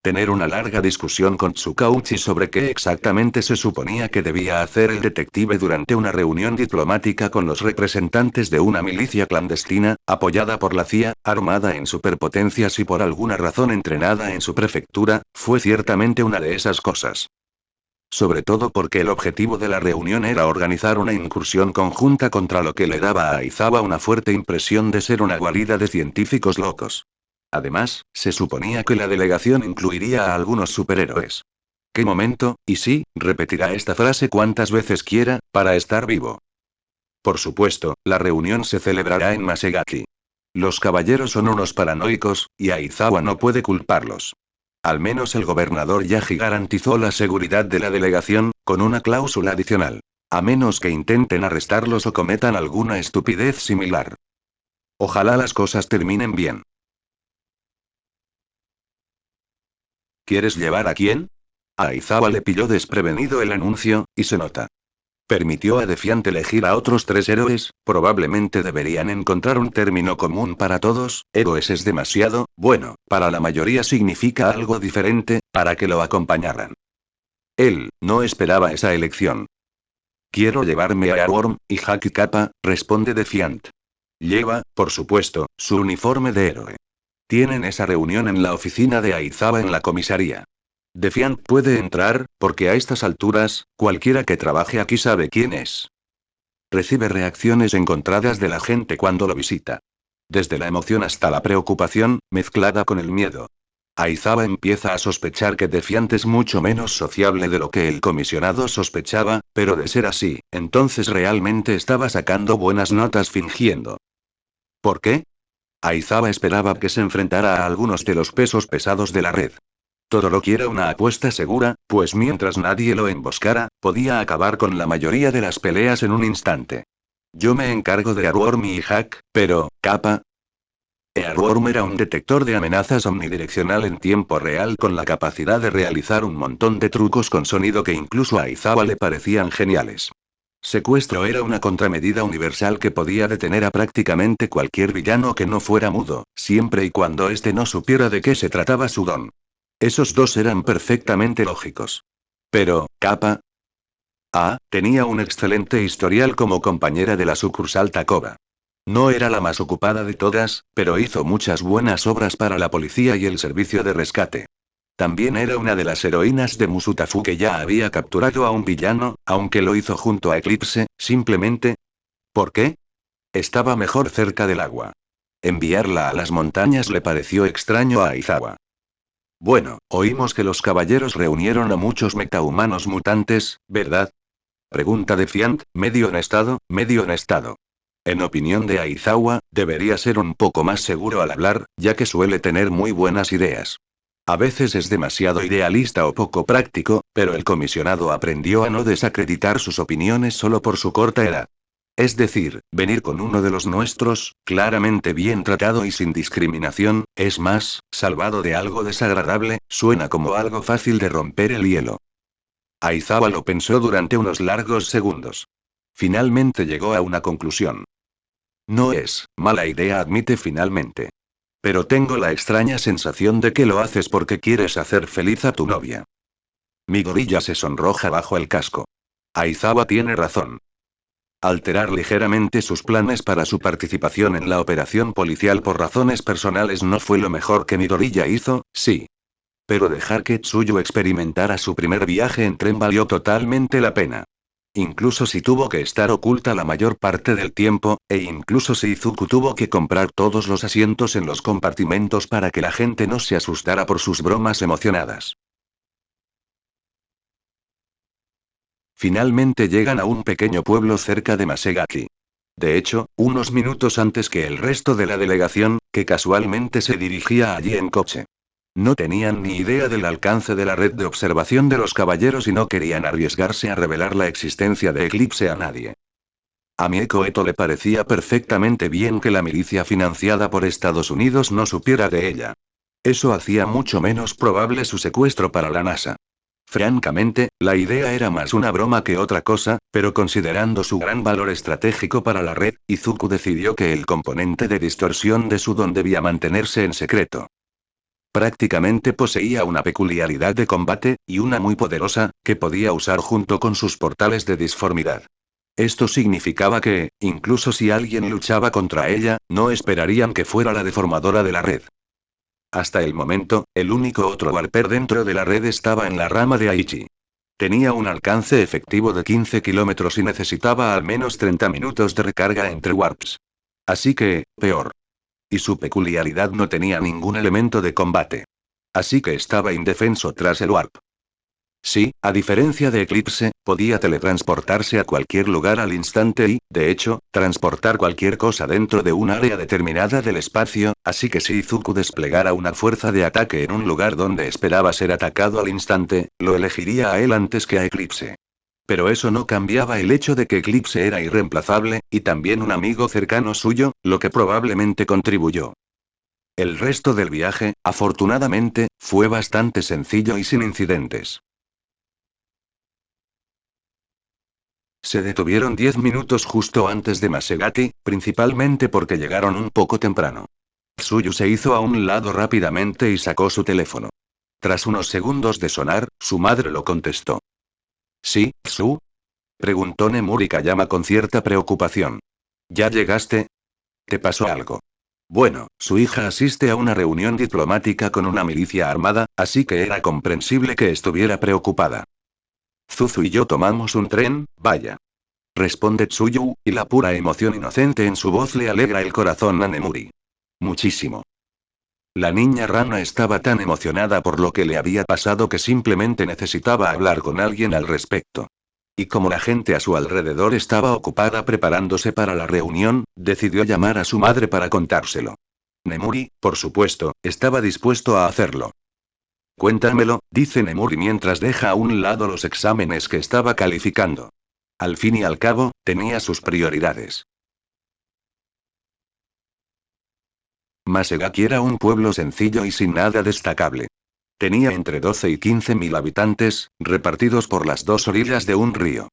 Tener una larga discusión con Tsukauchi sobre qué exactamente se suponía que debía hacer el detective durante una reunión diplomática con los representantes de una milicia clandestina, apoyada por la CIA, armada en superpotencias y por alguna razón entrenada en su prefectura, fue ciertamente una de esas cosas. Sobre todo porque el objetivo de la reunión era organizar una incursión conjunta contra lo que le daba a Aizawa una fuerte impresión de ser una guarida de científicos locos. Además, se suponía que la delegación incluiría a algunos superhéroes. ¿Qué momento? Y sí, repetirá esta frase cuantas veces quiera, para estar vivo. Por supuesto, la reunión se celebrará en Masegaki. Los caballeros son unos paranoicos, y Aizawa no puede culparlos. Al menos el gobernador Yaji garantizó la seguridad de la delegación, con una cláusula adicional. A menos que intenten arrestarlos o cometan alguna estupidez similar. Ojalá las cosas terminen bien. ¿Quieres llevar a quién? A Aizawa le pilló desprevenido el anuncio, y se nota. Permitió a Defiant elegir a otros 3 héroes, probablemente deberían encontrar un término común para todos, héroes es demasiado, bueno, para la mayoría significa algo diferente, para que lo acompañaran. Él, no esperaba esa elección. Quiero llevarme a Earworm, y Haki Kappa, responde Defiant. Lleva, por supuesto, su uniforme de héroe. Tienen esa reunión en la oficina de Aizawa en la comisaría. Defiant puede entrar, porque a estas alturas, cualquiera que trabaje aquí sabe quién es. Recibe reacciones encontradas de la gente cuando lo visita. Desde la emoción hasta la preocupación, mezclada con el miedo. Aizawa empieza a sospechar que Defiant es mucho menos sociable de lo que el comisionado sospechaba, pero de ser así, entonces realmente estaba sacando buenas notas fingiendo. ¿Por qué? Aizawa esperaba que se enfrentara a algunos de los pesos pesados de la red. Todoroki era una apuesta segura, pues mientras nadie lo emboscara, podía acabar con la mayoría de las peleas en un instante. Yo me encargo de Earworm y Hack, pero, Kappa. Earworm era un detector de amenazas omnidireccional en tiempo real con la capacidad de realizar un montón de trucos con sonido que incluso a Aizawa le parecían geniales. Secuestro era una contramedida universal que podía detener a prácticamente cualquier villano que no fuera mudo, siempre y cuando éste no supiera de qué se trataba su don. Esos dos eran perfectamente lógicos. Pero, Kappa. Tenía un excelente historial como compañera de la sucursal Takoba. No era la más ocupada de todas, pero hizo muchas buenas obras para la policía y el servicio de rescate. También era una de las heroínas de Musutafu que ya había capturado a un villano, aunque lo hizo junto a Eclipse, simplemente. ¿Por qué? Estaba mejor cerca del agua. Enviarla a las montañas le pareció extraño a Aizawa. Bueno, oímos que los caballeros reunieron a muchos metahumanos mutantes, ¿verdad? Pregunta Defiant, medio en estado, medio en estado. En opinión de Aizawa, debería ser un poco más seguro al hablar, ya que suele tener muy buenas ideas. A veces es demasiado idealista o poco práctico, pero el comisionado aprendió a no desacreditar sus opiniones solo por su corta edad. Es decir, venir con uno de los nuestros, claramente bien tratado y sin discriminación, es más, salvado de algo desagradable, suena como algo fácil de romper el hielo. Aizawa lo pensó durante unos largos segundos. Finalmente llegó a una conclusión. No es mala idea, admite finalmente. Pero tengo la extraña sensación de que lo haces porque quieres hacer feliz a tu novia. Mi gorilla se sonroja bajo el casco. Aizawa tiene razón. Alterar ligeramente sus planes para su participación en la operación policial por razones personales no fue lo mejor que Midoriya hizo, sí. Pero dejar que Tsuyu experimentara su primer viaje en tren valió totalmente la pena. Incluso si tuvo que estar oculta la mayor parte del tiempo, e incluso si Izuku tuvo que comprar todos los asientos en los compartimentos para que la gente no se asustara por sus bromas emocionadas. Finalmente llegan a un pequeño pueblo cerca de Masegaki. De hecho, unos minutos antes que el resto de la delegación, que casualmente se dirigía allí en coche. No tenían ni idea del alcance de la red de observación de los caballeros y no querían arriesgarse a revelar la existencia de Eclipse a nadie. A Mieko Eto le parecía perfectamente bien que la milicia financiada por Estados Unidos no supiera de ella. Eso hacía mucho menos probable su secuestro para la NASA. Francamente, la idea era más una broma que otra cosa, pero considerando su gran valor estratégico para la red, Izuku decidió que el componente de distorsión de su don debía mantenerse en secreto. Prácticamente poseía una peculiaridad de combate, y una muy poderosa, que podía usar junto con sus portales de disformidad. Esto significaba que, incluso si alguien luchaba contra ella, no esperarían que fuera la deformadora de la red. Hasta el momento, el único otro Warper dentro de la red estaba en la rama de Aichi. Tenía un alcance efectivo de 15 kilómetros y necesitaba al menos 30 minutos de recarga entre warps. Así que, peor. Y su peculiaridad no tenía ningún elemento de combate. Así que estaba indefenso tras el warp. Sí, a diferencia de Eclipse, podía teletransportarse a cualquier lugar al instante y, de hecho, transportar cualquier cosa dentro de un área determinada del espacio, así que si Izuku desplegara una fuerza de ataque en un lugar donde esperaba ser atacado al instante, lo elegiría a él antes que a Eclipse. Pero eso no cambiaba el hecho de que Eclipse era irreemplazable, y también un amigo cercano suyo, lo que probablemente contribuyó. El resto del viaje, afortunadamente, fue bastante sencillo y sin incidentes. Se detuvieron 10 minutos justo antes de Masegaki, principalmente porque llegaron un poco temprano. Tsuyu se hizo a un lado rápidamente y sacó su teléfono. Tras unos segundos de sonar, su madre lo contestó. ¿Sí, Tsu? Preguntó Nemuri Kayama con cierta preocupación. ¿Ya llegaste? ¿Te pasó algo? Bueno, su hija asiste a una reunión diplomática con una milicia armada, así que era comprensible que estuviera preocupada. Zuzu y yo tomamos un tren, vaya. Responde Tsuyu, y la pura emoción inocente en su voz le alegra el corazón a Nemuri. Muchísimo. La niña rana estaba tan emocionada por lo que le había pasado que simplemente necesitaba hablar con alguien al respecto. Y como la gente a su alrededor estaba ocupada preparándose para la reunión, decidió llamar a su madre para contárselo. Nemuri, por supuesto, estaba dispuesto a hacerlo. Cuéntamelo, dice Nemuri mientras deja a un lado los exámenes que estaba calificando. Al fin y al cabo, tenía sus prioridades. Masegaki era un pueblo sencillo y sin nada destacable. Tenía entre 12 y 15.000 habitantes, repartidos por las dos orillas de un río.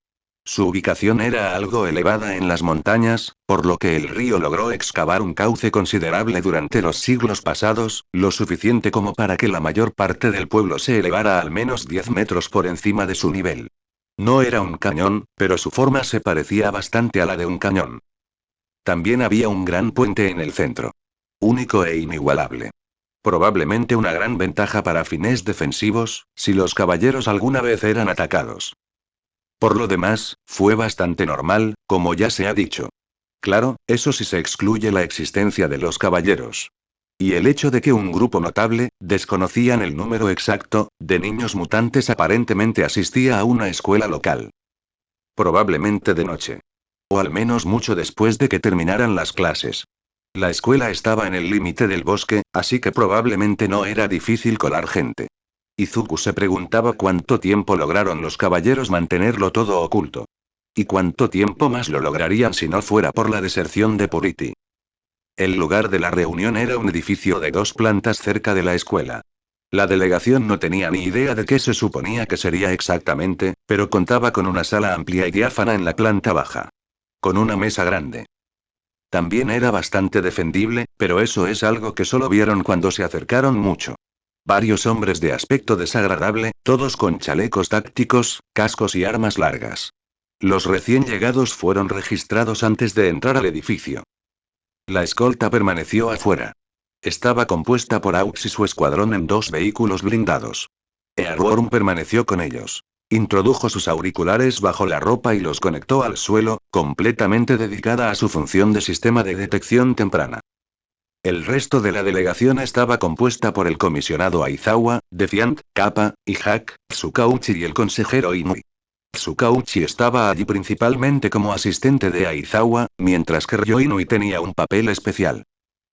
Su ubicación era algo elevada en las montañas, por lo que el río logró excavar un cauce considerable durante los siglos pasados, lo suficiente como para que la mayor parte del pueblo se elevara al menos 10 metros por encima de su nivel. No era un cañón, pero su forma se parecía bastante a la de un cañón. También había un gran puente en el centro. Único e inigualable. Probablemente una gran ventaja para fines defensivos, si los caballeros alguna vez eran atacados. Por lo demás, fue bastante normal, como ya se ha dicho. Claro, eso sí se excluye la existencia de los caballeros. Y el hecho de que un grupo notable, desconocían el número exacto, de niños mutantes aparentemente asistía a una escuela local. Probablemente de noche. O al menos mucho después de que terminaran las clases. La escuela estaba en el límite del bosque, así que probablemente no era difícil colar gente. Izuku se preguntaba cuánto tiempo lograron los caballeros mantenerlo todo oculto. Y cuánto tiempo más lo lograrían si no fuera por la deserción de Purity. El lugar de la reunión era un edificio de 2 plantas cerca de la escuela. La delegación no tenía ni idea de qué se suponía que sería exactamente, pero contaba con una sala amplia y diáfana en la planta baja. Con una mesa grande. También era bastante defendible, pero eso es algo que solo vieron cuando se acercaron mucho. Varios hombres de aspecto desagradable, todos con chalecos tácticos, cascos y armas largas. Los recién llegados fueron registrados antes de entrar al edificio. La escolta permaneció afuera. Estaba compuesta por Aux y su escuadrón en 2 vehículos blindados. Earworm permaneció con ellos. Introdujo sus auriculares bajo la ropa y los conectó al suelo, completamente dedicada a su función de sistema de detección temprana. El resto de la delegación estaba compuesta por el comisionado Aizawa, Defiant, Kappa, y Hack, Tsukauchi y el consejero Inui. Tsukauchi estaba allí principalmente como asistente de Aizawa, mientras que Ryo Inui tenía un papel especial.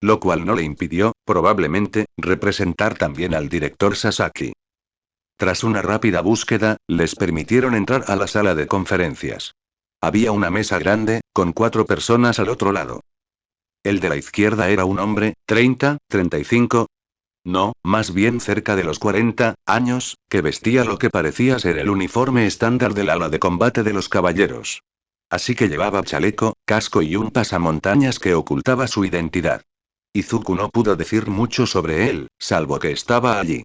Lo cual no le impidió, probablemente, representar también al director Sasaki. Tras una rápida búsqueda, les permitieron entrar a la sala de conferencias. Había una mesa grande, con 4 personas al otro lado. El de la izquierda era un hombre, 30, 35. No, más bien cerca de los 40 años, que vestía lo que parecía ser el uniforme estándar del ala de combate de los caballeros. Así que llevaba chaleco, casco y un pasamontañas que ocultaba su identidad. Izuku no pudo decir mucho sobre él, salvo que estaba allí.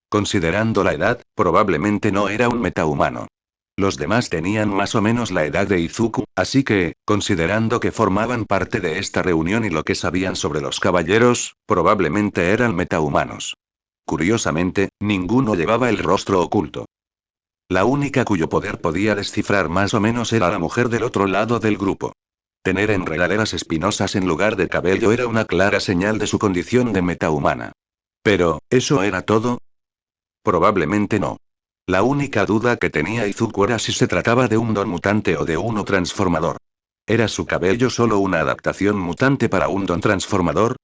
Considerando la edad, probablemente no era un metahumano. Los demás tenían más o menos la edad de Izuku, así que, considerando que formaban parte de esta reunión y lo que sabían sobre los caballeros, probablemente eran metahumanos. Curiosamente, ninguno llevaba el rostro oculto. La única cuyo poder podía descifrar más o menos era la mujer del otro lado del grupo. Tener enredaderas espinosas en lugar de cabello era una clara señal de su condición de metahumana. Pero, ¿eso era todo? Probablemente no. La única duda que tenía Izuku era si se trataba de un don mutante o de uno transformador. ¿Era su cabello solo una adaptación mutante para un don transformador?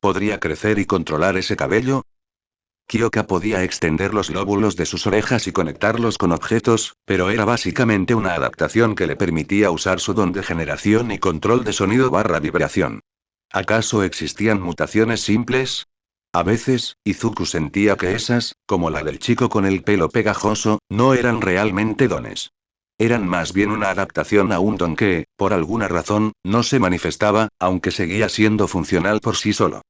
¿Podría crecer y controlar ese cabello? Kyoka podía extender los lóbulos de sus orejas y conectarlos con objetos, pero era básicamente una adaptación que le permitía usar su don de generación y control de sonido / vibración. ¿Acaso existían mutaciones simples? A veces, Izuku sentía que esas, como la del chico con el pelo pegajoso, no eran realmente dones. Eran más bien una adaptación a un don que, por alguna razón, no se manifestaba, aunque seguía siendo funcional por sí solo.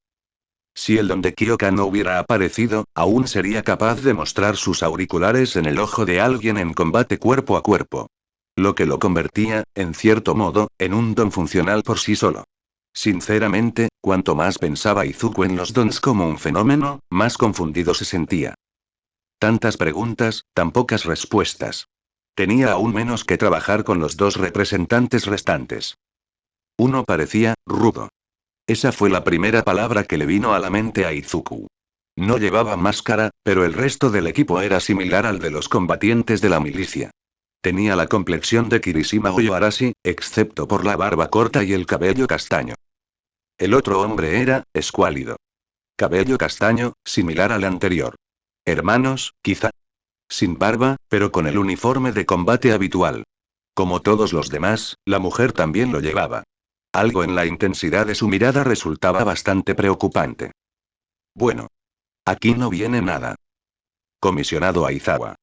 Si el don de Kyoka no hubiera aparecido, aún sería capaz de mostrar sus auriculares en el ojo de alguien en combate cuerpo a cuerpo. Lo que lo convertía, en cierto modo, en un don funcional por sí solo. Sinceramente, cuanto más pensaba Izuku en los dons como un fenómeno, más confundido se sentía. Tantas preguntas, tan pocas respuestas. Tenía aún menos que trabajar con los dos representantes restantes. Uno parecía rudo. Esa fue la primera palabra que le vino a la mente a Izuku. No llevaba máscara, pero el resto del equipo era similar al de los combatientes de la milicia. Tenía la complexión de Kirishima Oyoarashi, excepto por la barba corta y el cabello castaño. El otro hombre era, escuálido. Cabello castaño, similar al anterior. Hermanos, quizá. Sin barba, pero con el uniforme de combate habitual. Como todos los demás, la mujer también lo llevaba. Algo en la intensidad de su mirada resultaba bastante preocupante. Bueno. Aquí no viene nada. Comisionado Aizawa.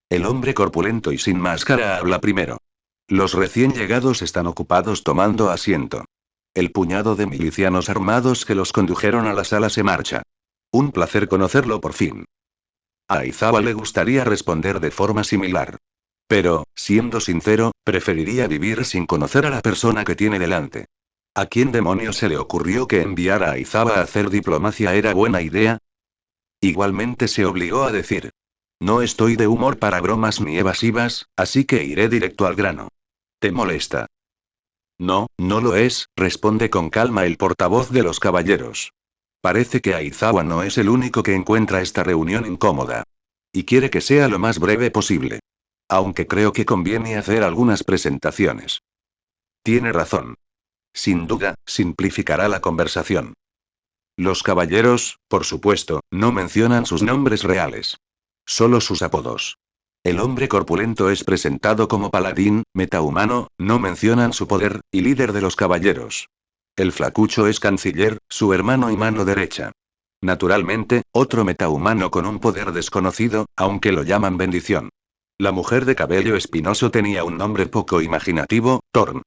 El hombre corpulento y sin máscara habla primero. Los recién llegados están ocupados tomando asiento. El puñado de milicianos armados que los condujeron a la sala se marcha. Un placer conocerlo por fin. A Aizawa le gustaría responder de forma similar. Pero, siendo sincero, preferiría vivir sin conocer a la persona que tiene delante. ¿A quién demonios se le ocurrió que enviar a Aizawa a hacer diplomacia era buena idea? Igualmente se obligó a decir. No estoy de humor para bromas ni evasivas, así que iré directo al grano. ¿Te molesta? No, no lo es, responde con calma el portavoz de los caballeros. Parece que Aizawa no es el único que encuentra esta reunión incómoda. Y quiere que sea lo más breve posible. Aunque creo que conviene hacer algunas presentaciones. Tiene razón. Sin duda, simplificará la conversación. Los caballeros, por supuesto, no mencionan sus nombres reales. Solo sus apodos. El hombre corpulento es presentado como paladín, metahumano, no mencionan su poder, y líder de los caballeros. El flacucho es canciller, su hermano y mano derecha. Naturalmente, otro metahumano con un poder desconocido, aunque lo llaman bendición. La mujer de cabello espinoso tenía un nombre poco imaginativo, Thorn.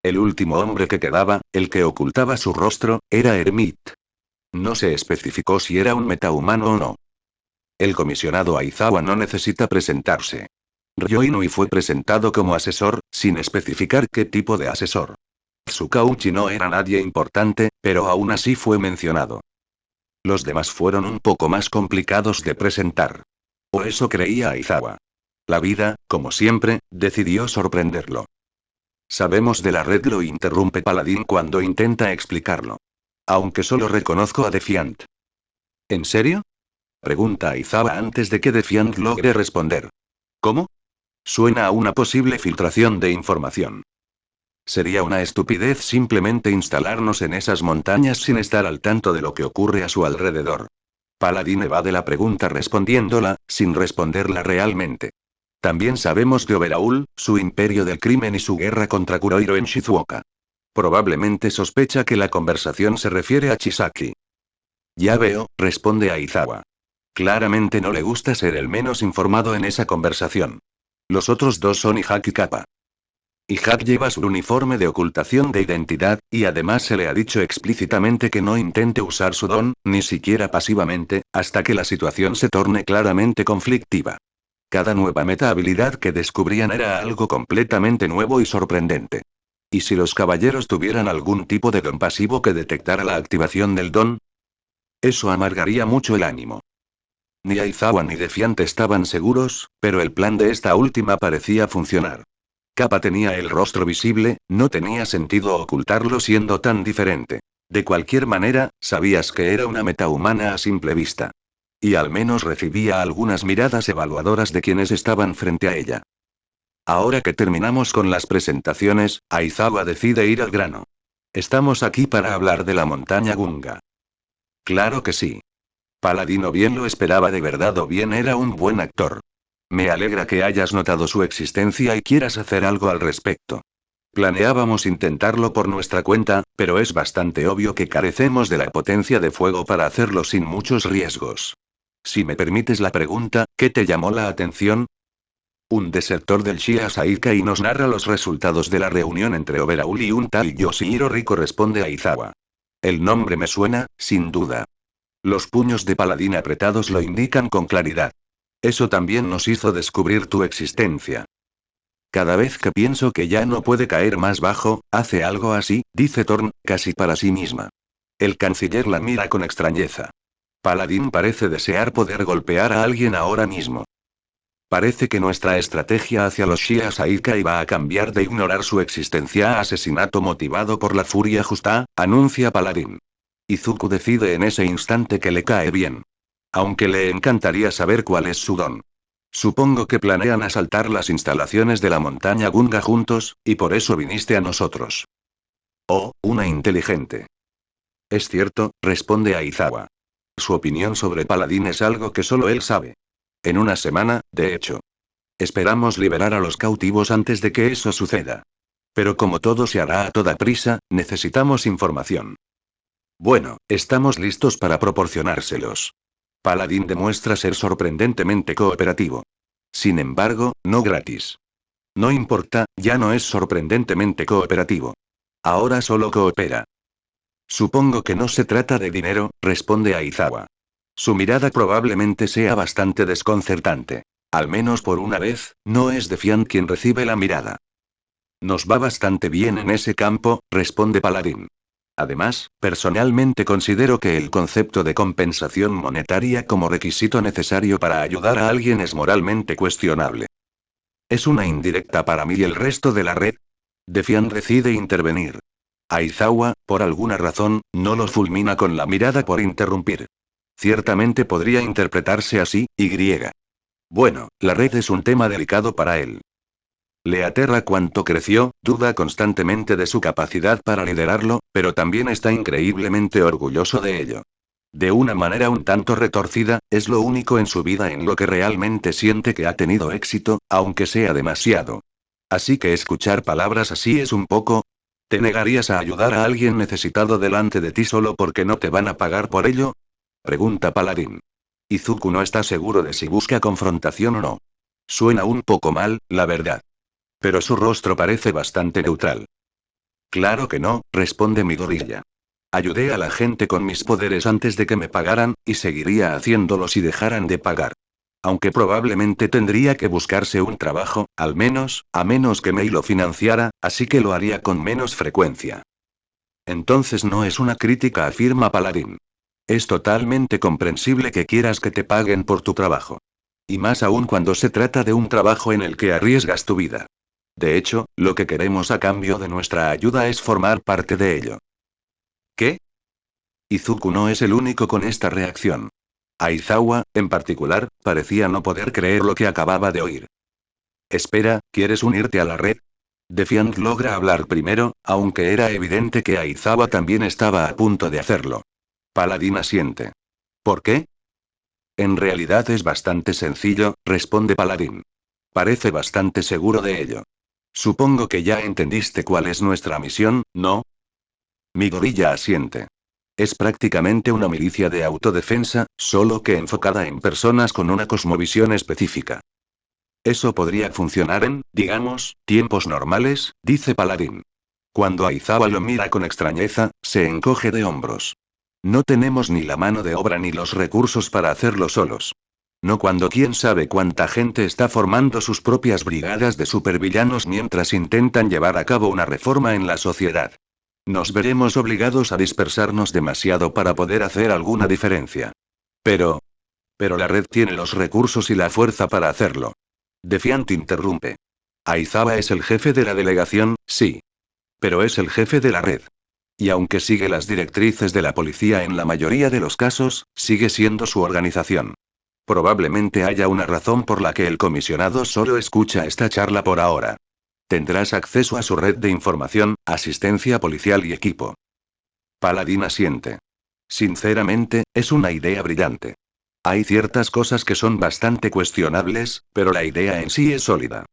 El último hombre que quedaba, el que ocultaba su rostro, era Hermit. No se especificó si era un metahumano o no. El comisionado Aizawa no necesita presentarse. Ryo Inui fue presentado como asesor, sin especificar qué tipo de asesor. Tsukauchi no era nadie importante, pero aún así fue mencionado. Los demás fueron un poco más complicados de presentar. O eso creía Aizawa. La vida, como siempre, decidió sorprenderlo. Sabemos de la red, lo interrumpe Paladín cuando intenta explicarlo. Aunque solo reconozco a Defiant. ¿En serio? Pregunta Aizawa antes de que Defiant logre responder. ¿Cómo? Suena a una posible filtración de información. Sería una estupidez simplemente instalarnos en esas montañas sin estar al tanto de lo que ocurre a su alrededor. Paladín evade la pregunta respondiéndola, sin responderla realmente. También sabemos de Overaul, su imperio del crimen y su guerra contra Kurohiro en Shizuoka. Probablemente sospecha que la conversación se refiere a Chisaki. Ya veo, responde Aizawa. Claramente no le gusta ser el menos informado en esa conversación. Los otros dos son Ihak y Kappa. Ihak lleva su uniforme de ocultación de identidad, y además se le ha dicho explícitamente que no intente usar su don, ni siquiera pasivamente, hasta que la situación se torne claramente conflictiva. Cada nueva meta habilidad que descubrían era algo completamente nuevo y sorprendente. ¿Y si los caballeros tuvieran algún tipo de don pasivo que detectara la activación del don? Eso amargaría mucho el ánimo. Ni Aizawa ni Defiant estaban seguros, pero el plan de esta última parecía funcionar. Kappa tenía el rostro visible, no tenía sentido ocultarlo siendo tan diferente. De cualquier manera, sabías que era una metahumana a simple vista. Y al menos recibía algunas miradas evaluadoras de quienes estaban frente a ella. Ahora que terminamos con las presentaciones, Aizawa decide ir al grano. Estamos aquí para hablar de la montaña Gunga. Claro que sí. Paladino bien lo esperaba de verdad o bien era un buen actor. Me alegra que hayas notado su existencia y quieras hacer algo al respecto. Planeábamos intentarlo por nuestra cuenta, pero es bastante obvio que carecemos de la potencia de fuego para hacerlo sin muchos riesgos. Si me permites la pregunta, ¿qué te llamó la atención? Un desertor del Shia Saikai nos narra los resultados de la reunión entre Overhaul y un tal Yoshihiro Rico, responde Aizawa. El nombre me suena, sin duda. Los puños de Paladín apretados lo indican con claridad. Eso también nos hizo descubrir tu existencia. Cada vez que pienso que ya no puede caer más bajo, hace algo así, dice Thorn, casi para sí misma. El canciller la mira con extrañeza. Paladín parece desear poder golpear a alguien ahora mismo. Parece que nuestra estrategia hacia los Shia Saikai va a cambiar de ignorar su existencia a asesinato motivado por la furia justa, anuncia Paladín. Izuku decide en ese instante que le cae bien. Aunque le encantaría saber cuál es su don. Supongo que planean asaltar las instalaciones de la montaña Gunga juntos, y por eso viniste a nosotros. Oh, una inteligente. Es cierto, responde Aizawa. Su opinión sobre Paladín es algo que solo él sabe. En una semana, de hecho. Esperamos liberar a los cautivos antes de que eso suceda. Pero como todo se hará a toda prisa, necesitamos información. Bueno, estamos listos para proporcionárselos. Paladín demuestra ser sorprendentemente cooperativo. Sin embargo, no gratis. No importa, ya no es sorprendentemente cooperativo. Ahora solo coopera. Supongo que no se trata de dinero, responde Aizawa. Su mirada probablemente sea bastante desconcertante. Al menos por una vez, no es Defiant quien recibe la mirada. Nos va bastante bien en ese campo, responde Paladín. Además, personalmente considero que el concepto de compensación monetaria como requisito necesario para ayudar a alguien es moralmente cuestionable. ¿Es una indirecta para mí y el resto de la red? Defiant decide intervenir. Aizawa, por alguna razón, no lo fulmina con la mirada por interrumpir. Ciertamente podría interpretarse así, y. Bueno, la red es un tema delicado para él. Le aterra cuánto creció, duda constantemente de su capacidad para liderarlo, pero también está increíblemente orgulloso de ello. De una manera un tanto retorcida, es lo único en su vida en lo que realmente siente que ha tenido éxito, aunque sea demasiado. Así que escuchar palabras así es un poco... ¿Te negarías a ayudar a alguien necesitado delante de ti solo porque no te van a pagar por ello? Pregunta Paladín. Izuku no está seguro de si busca confrontación o no. Suena un poco mal, la verdad. Pero su rostro parece bastante neutral. Claro que no, responde Midoriya. Ayudé a la gente con mis poderes antes de que me pagaran, y seguiría haciéndolo si dejaran de pagar. Aunque probablemente tendría que buscarse un trabajo, al menos, a menos que Mei lo financiara, así que lo haría con menos frecuencia. Entonces no es una crítica, afirma Paladín. Es totalmente comprensible que quieras que te paguen por tu trabajo. Y más aún cuando se trata de un trabajo en el que arriesgas tu vida. De hecho, lo que queremos a cambio de nuestra ayuda es formar parte de ello. ¿Qué? Izuku no es el único con esta reacción. Aizawa, en particular, parecía no poder creer lo que acababa de oír. Espera, ¿quieres unirte a la red? Defiant logra hablar primero, aunque era evidente que Aizawa también estaba a punto de hacerlo. Paladín asiente. ¿Por qué? En realidad es bastante sencillo, responde Paladín. Parece bastante seguro de ello. Supongo que ya entendiste cuál es nuestra misión, ¿no? Midoriya asiente. Es prácticamente una milicia de autodefensa, solo que enfocada en personas con una cosmovisión específica. Eso podría funcionar en, digamos, tiempos normales, dice Paladín. Cuando Aizawa lo mira con extrañeza, se encoge de hombros. No tenemos ni la mano de obra ni los recursos para hacerlo solos. No cuando quién sabe cuánta gente está formando sus propias brigadas de supervillanos mientras intentan llevar a cabo una reforma en la sociedad. Nos veremos obligados a dispersarnos demasiado para poder hacer alguna diferencia. Pero la red tiene los recursos y la fuerza para hacerlo. Defiant interrumpe. Aizawa es el jefe de la delegación, sí. Pero es el jefe de la red. Y aunque sigue las directrices de la policía en la mayoría de los casos, sigue siendo su organización. Probablemente haya una razón por la que el comisionado solo escucha esta charla por ahora. Tendrás acceso a su red de información, asistencia policial y equipo. Paladín asiente. Sinceramente, es una idea brillante. Hay ciertas cosas que son bastante cuestionables, pero la idea en sí es sólida.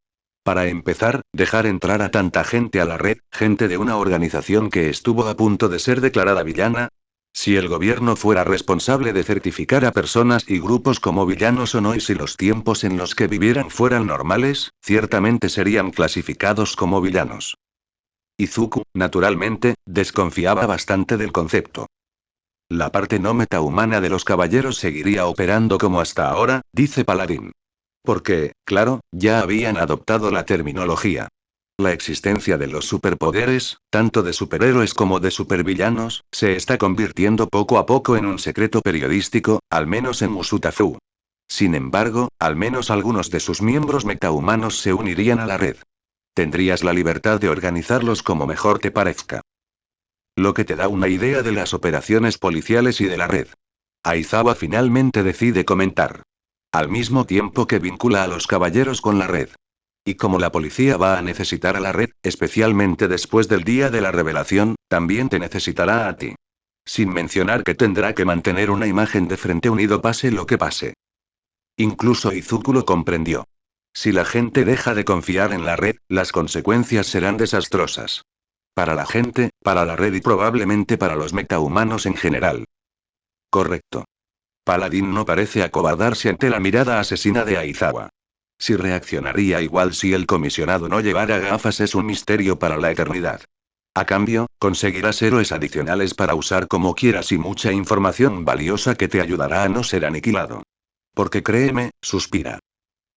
Para empezar, dejar entrar a tanta gente a la red, gente de una organización que estuvo a punto de ser declarada villana. Si el gobierno fuera responsable de certificar a personas y grupos como villanos o no, y si los tiempos en los que vivieran fueran normales, ciertamente serían clasificados como villanos. Izuku, naturalmente, desconfiaba bastante del concepto. La parte no metahumana de los caballeros seguiría operando como hasta ahora, dice Paladín. Porque, claro, ya habían adoptado la terminología. La existencia de los superpoderes, tanto de superhéroes como de supervillanos, se está convirtiendo poco a poco en un secreto periodístico, al menos en Musutafu. Sin embargo, al menos algunos de sus miembros metahumanos se unirían a la red. Tendrías la libertad de organizarlos como mejor te parezca. Lo que te da una idea de las operaciones policiales y de la red. Aizawa finalmente decide comentar. Al mismo tiempo que vincula a los caballeros con la red. Y como la policía va a necesitar a la red, especialmente después del día de la revelación, también te necesitará a ti. Sin mencionar que tendrá que mantener una imagen de frente unido pase lo que pase. Incluso Izuku lo comprendió. Si la gente deja de confiar en la red, las consecuencias serán desastrosas. Para la gente, para la red y probablemente para los metahumanos en general. Correcto. Paladín no parece acobardarse ante la mirada asesina de Aizawa. Si reaccionaría igual si el comisionado no llevara gafas es un misterio para la eternidad. A cambio, conseguirás héroes adicionales para usar como quieras y mucha información valiosa que te ayudará a no ser aniquilado. Porque créeme, suspira.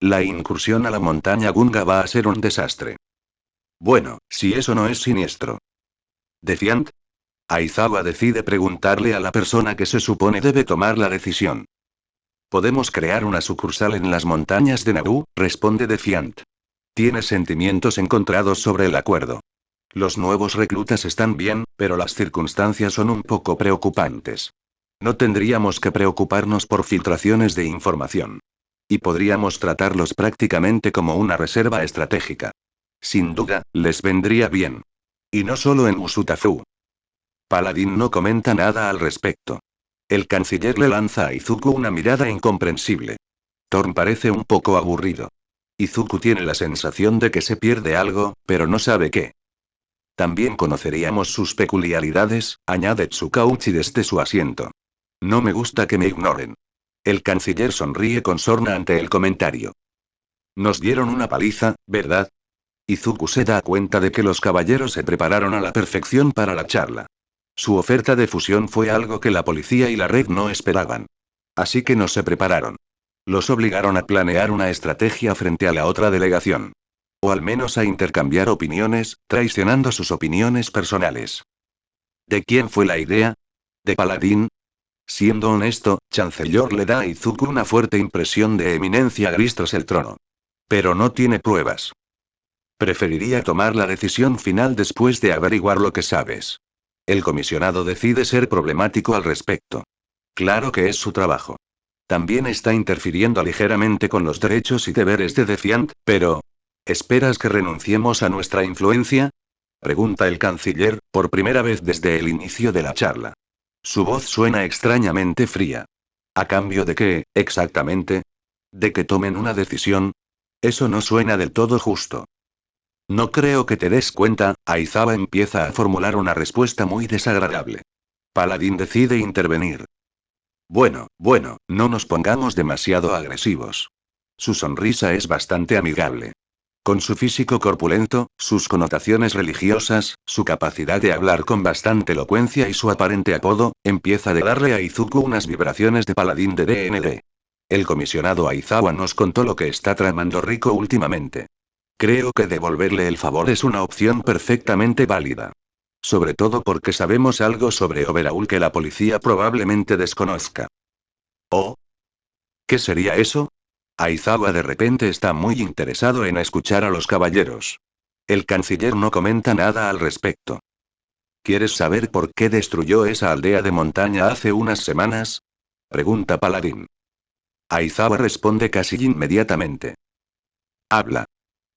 La incursión a la montaña Gunga va a ser un desastre. Bueno, si eso no es siniestro. ¿Defiant? Aizawa decide preguntarle a la persona que se supone debe tomar la decisión. Podemos crear una sucursal en las montañas de Naboo, responde Defiant. Tiene sentimientos encontrados sobre el acuerdo. Los nuevos reclutas están bien, pero las circunstancias son un poco preocupantes. No tendríamos que preocuparnos por filtraciones de información. Y podríamos tratarlos prácticamente como una reserva estratégica. Sin duda, les vendría bien. Y no solo en Musutafu. Paladín no comenta nada al respecto. El canciller le lanza a Izuku una mirada incomprensible. Thorn parece un poco aburrido. Izuku tiene la sensación de que se pierde algo, pero no sabe qué. También conoceríamos sus peculiaridades, añade Tsukauchi desde su asiento. No me gusta que me ignoren. El canciller sonríe con sorna ante el comentario. Nos dieron una paliza, ¿verdad? Izuku se da cuenta de que los caballeros se prepararon a la perfección para la charla. Su oferta de fusión fue algo que la policía y la red no esperaban. Así que no se prepararon. Los obligaron a planear una estrategia frente a la otra delegación. O al menos a intercambiar opiniones, traicionando sus opiniones personales. ¿De quién fue la idea? ¿De Paladín? Siendo honesto, Chancellor le da a Izuku una fuerte impresión de eminencia gris tras el trono. Pero no tiene pruebas. Preferiría tomar la decisión final después de averiguar lo que sabes. El comisionado decide ser problemático al respecto. Claro que es su trabajo. También está interfiriendo ligeramente con los derechos y deberes de Defiant, pero... ¿Esperas que renunciemos a nuestra influencia? Pregunta el canciller, por primera vez desde el inicio de la charla. Su voz suena extrañamente fría. ¿A cambio de qué, exactamente? ¿De que tomen una decisión? Eso no suena del todo justo. No creo que te des cuenta, Aizawa empieza a formular una respuesta muy desagradable. Paladín decide intervenir. Bueno, no nos pongamos demasiado agresivos. Su sonrisa es bastante amigable. Con su físico corpulento, sus connotaciones religiosas, su capacidad de hablar con bastante elocuencia y su aparente apodo, empieza a darle a Izuku unas vibraciones de paladín de DND. El comisionado Aizawa nos contó lo que está tramando Rico últimamente. Creo que devolverle el favor es una opción perfectamente válida. Sobre todo porque sabemos algo sobre Overhaul que la policía probablemente desconozca. ¿Oh? ¿Qué sería eso? Aizawa de repente está muy interesado en escuchar a los caballeros. El canciller no comenta nada al respecto. ¿Quieres saber por qué destruyó esa aldea de montaña hace unas semanas? Pregunta Paladín. Aizawa responde casi inmediatamente. Habla.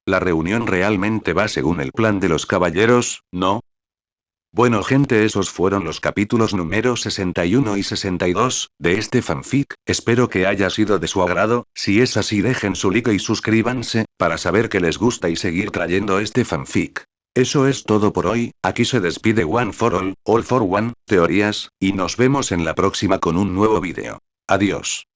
La reunión realmente va según el plan de los caballeros, ¿no? Bueno gente, esos fueron los capítulos número 61 y 62, de este fanfic, espero que haya sido de su agrado, si es así dejen su like y suscríbanse, para saber que les gusta y seguir trayendo este fanfic. Eso es todo por hoy, aquí se despide One for All for One, teorías, y nos vemos en la próxima con un nuevo vídeo. Adiós.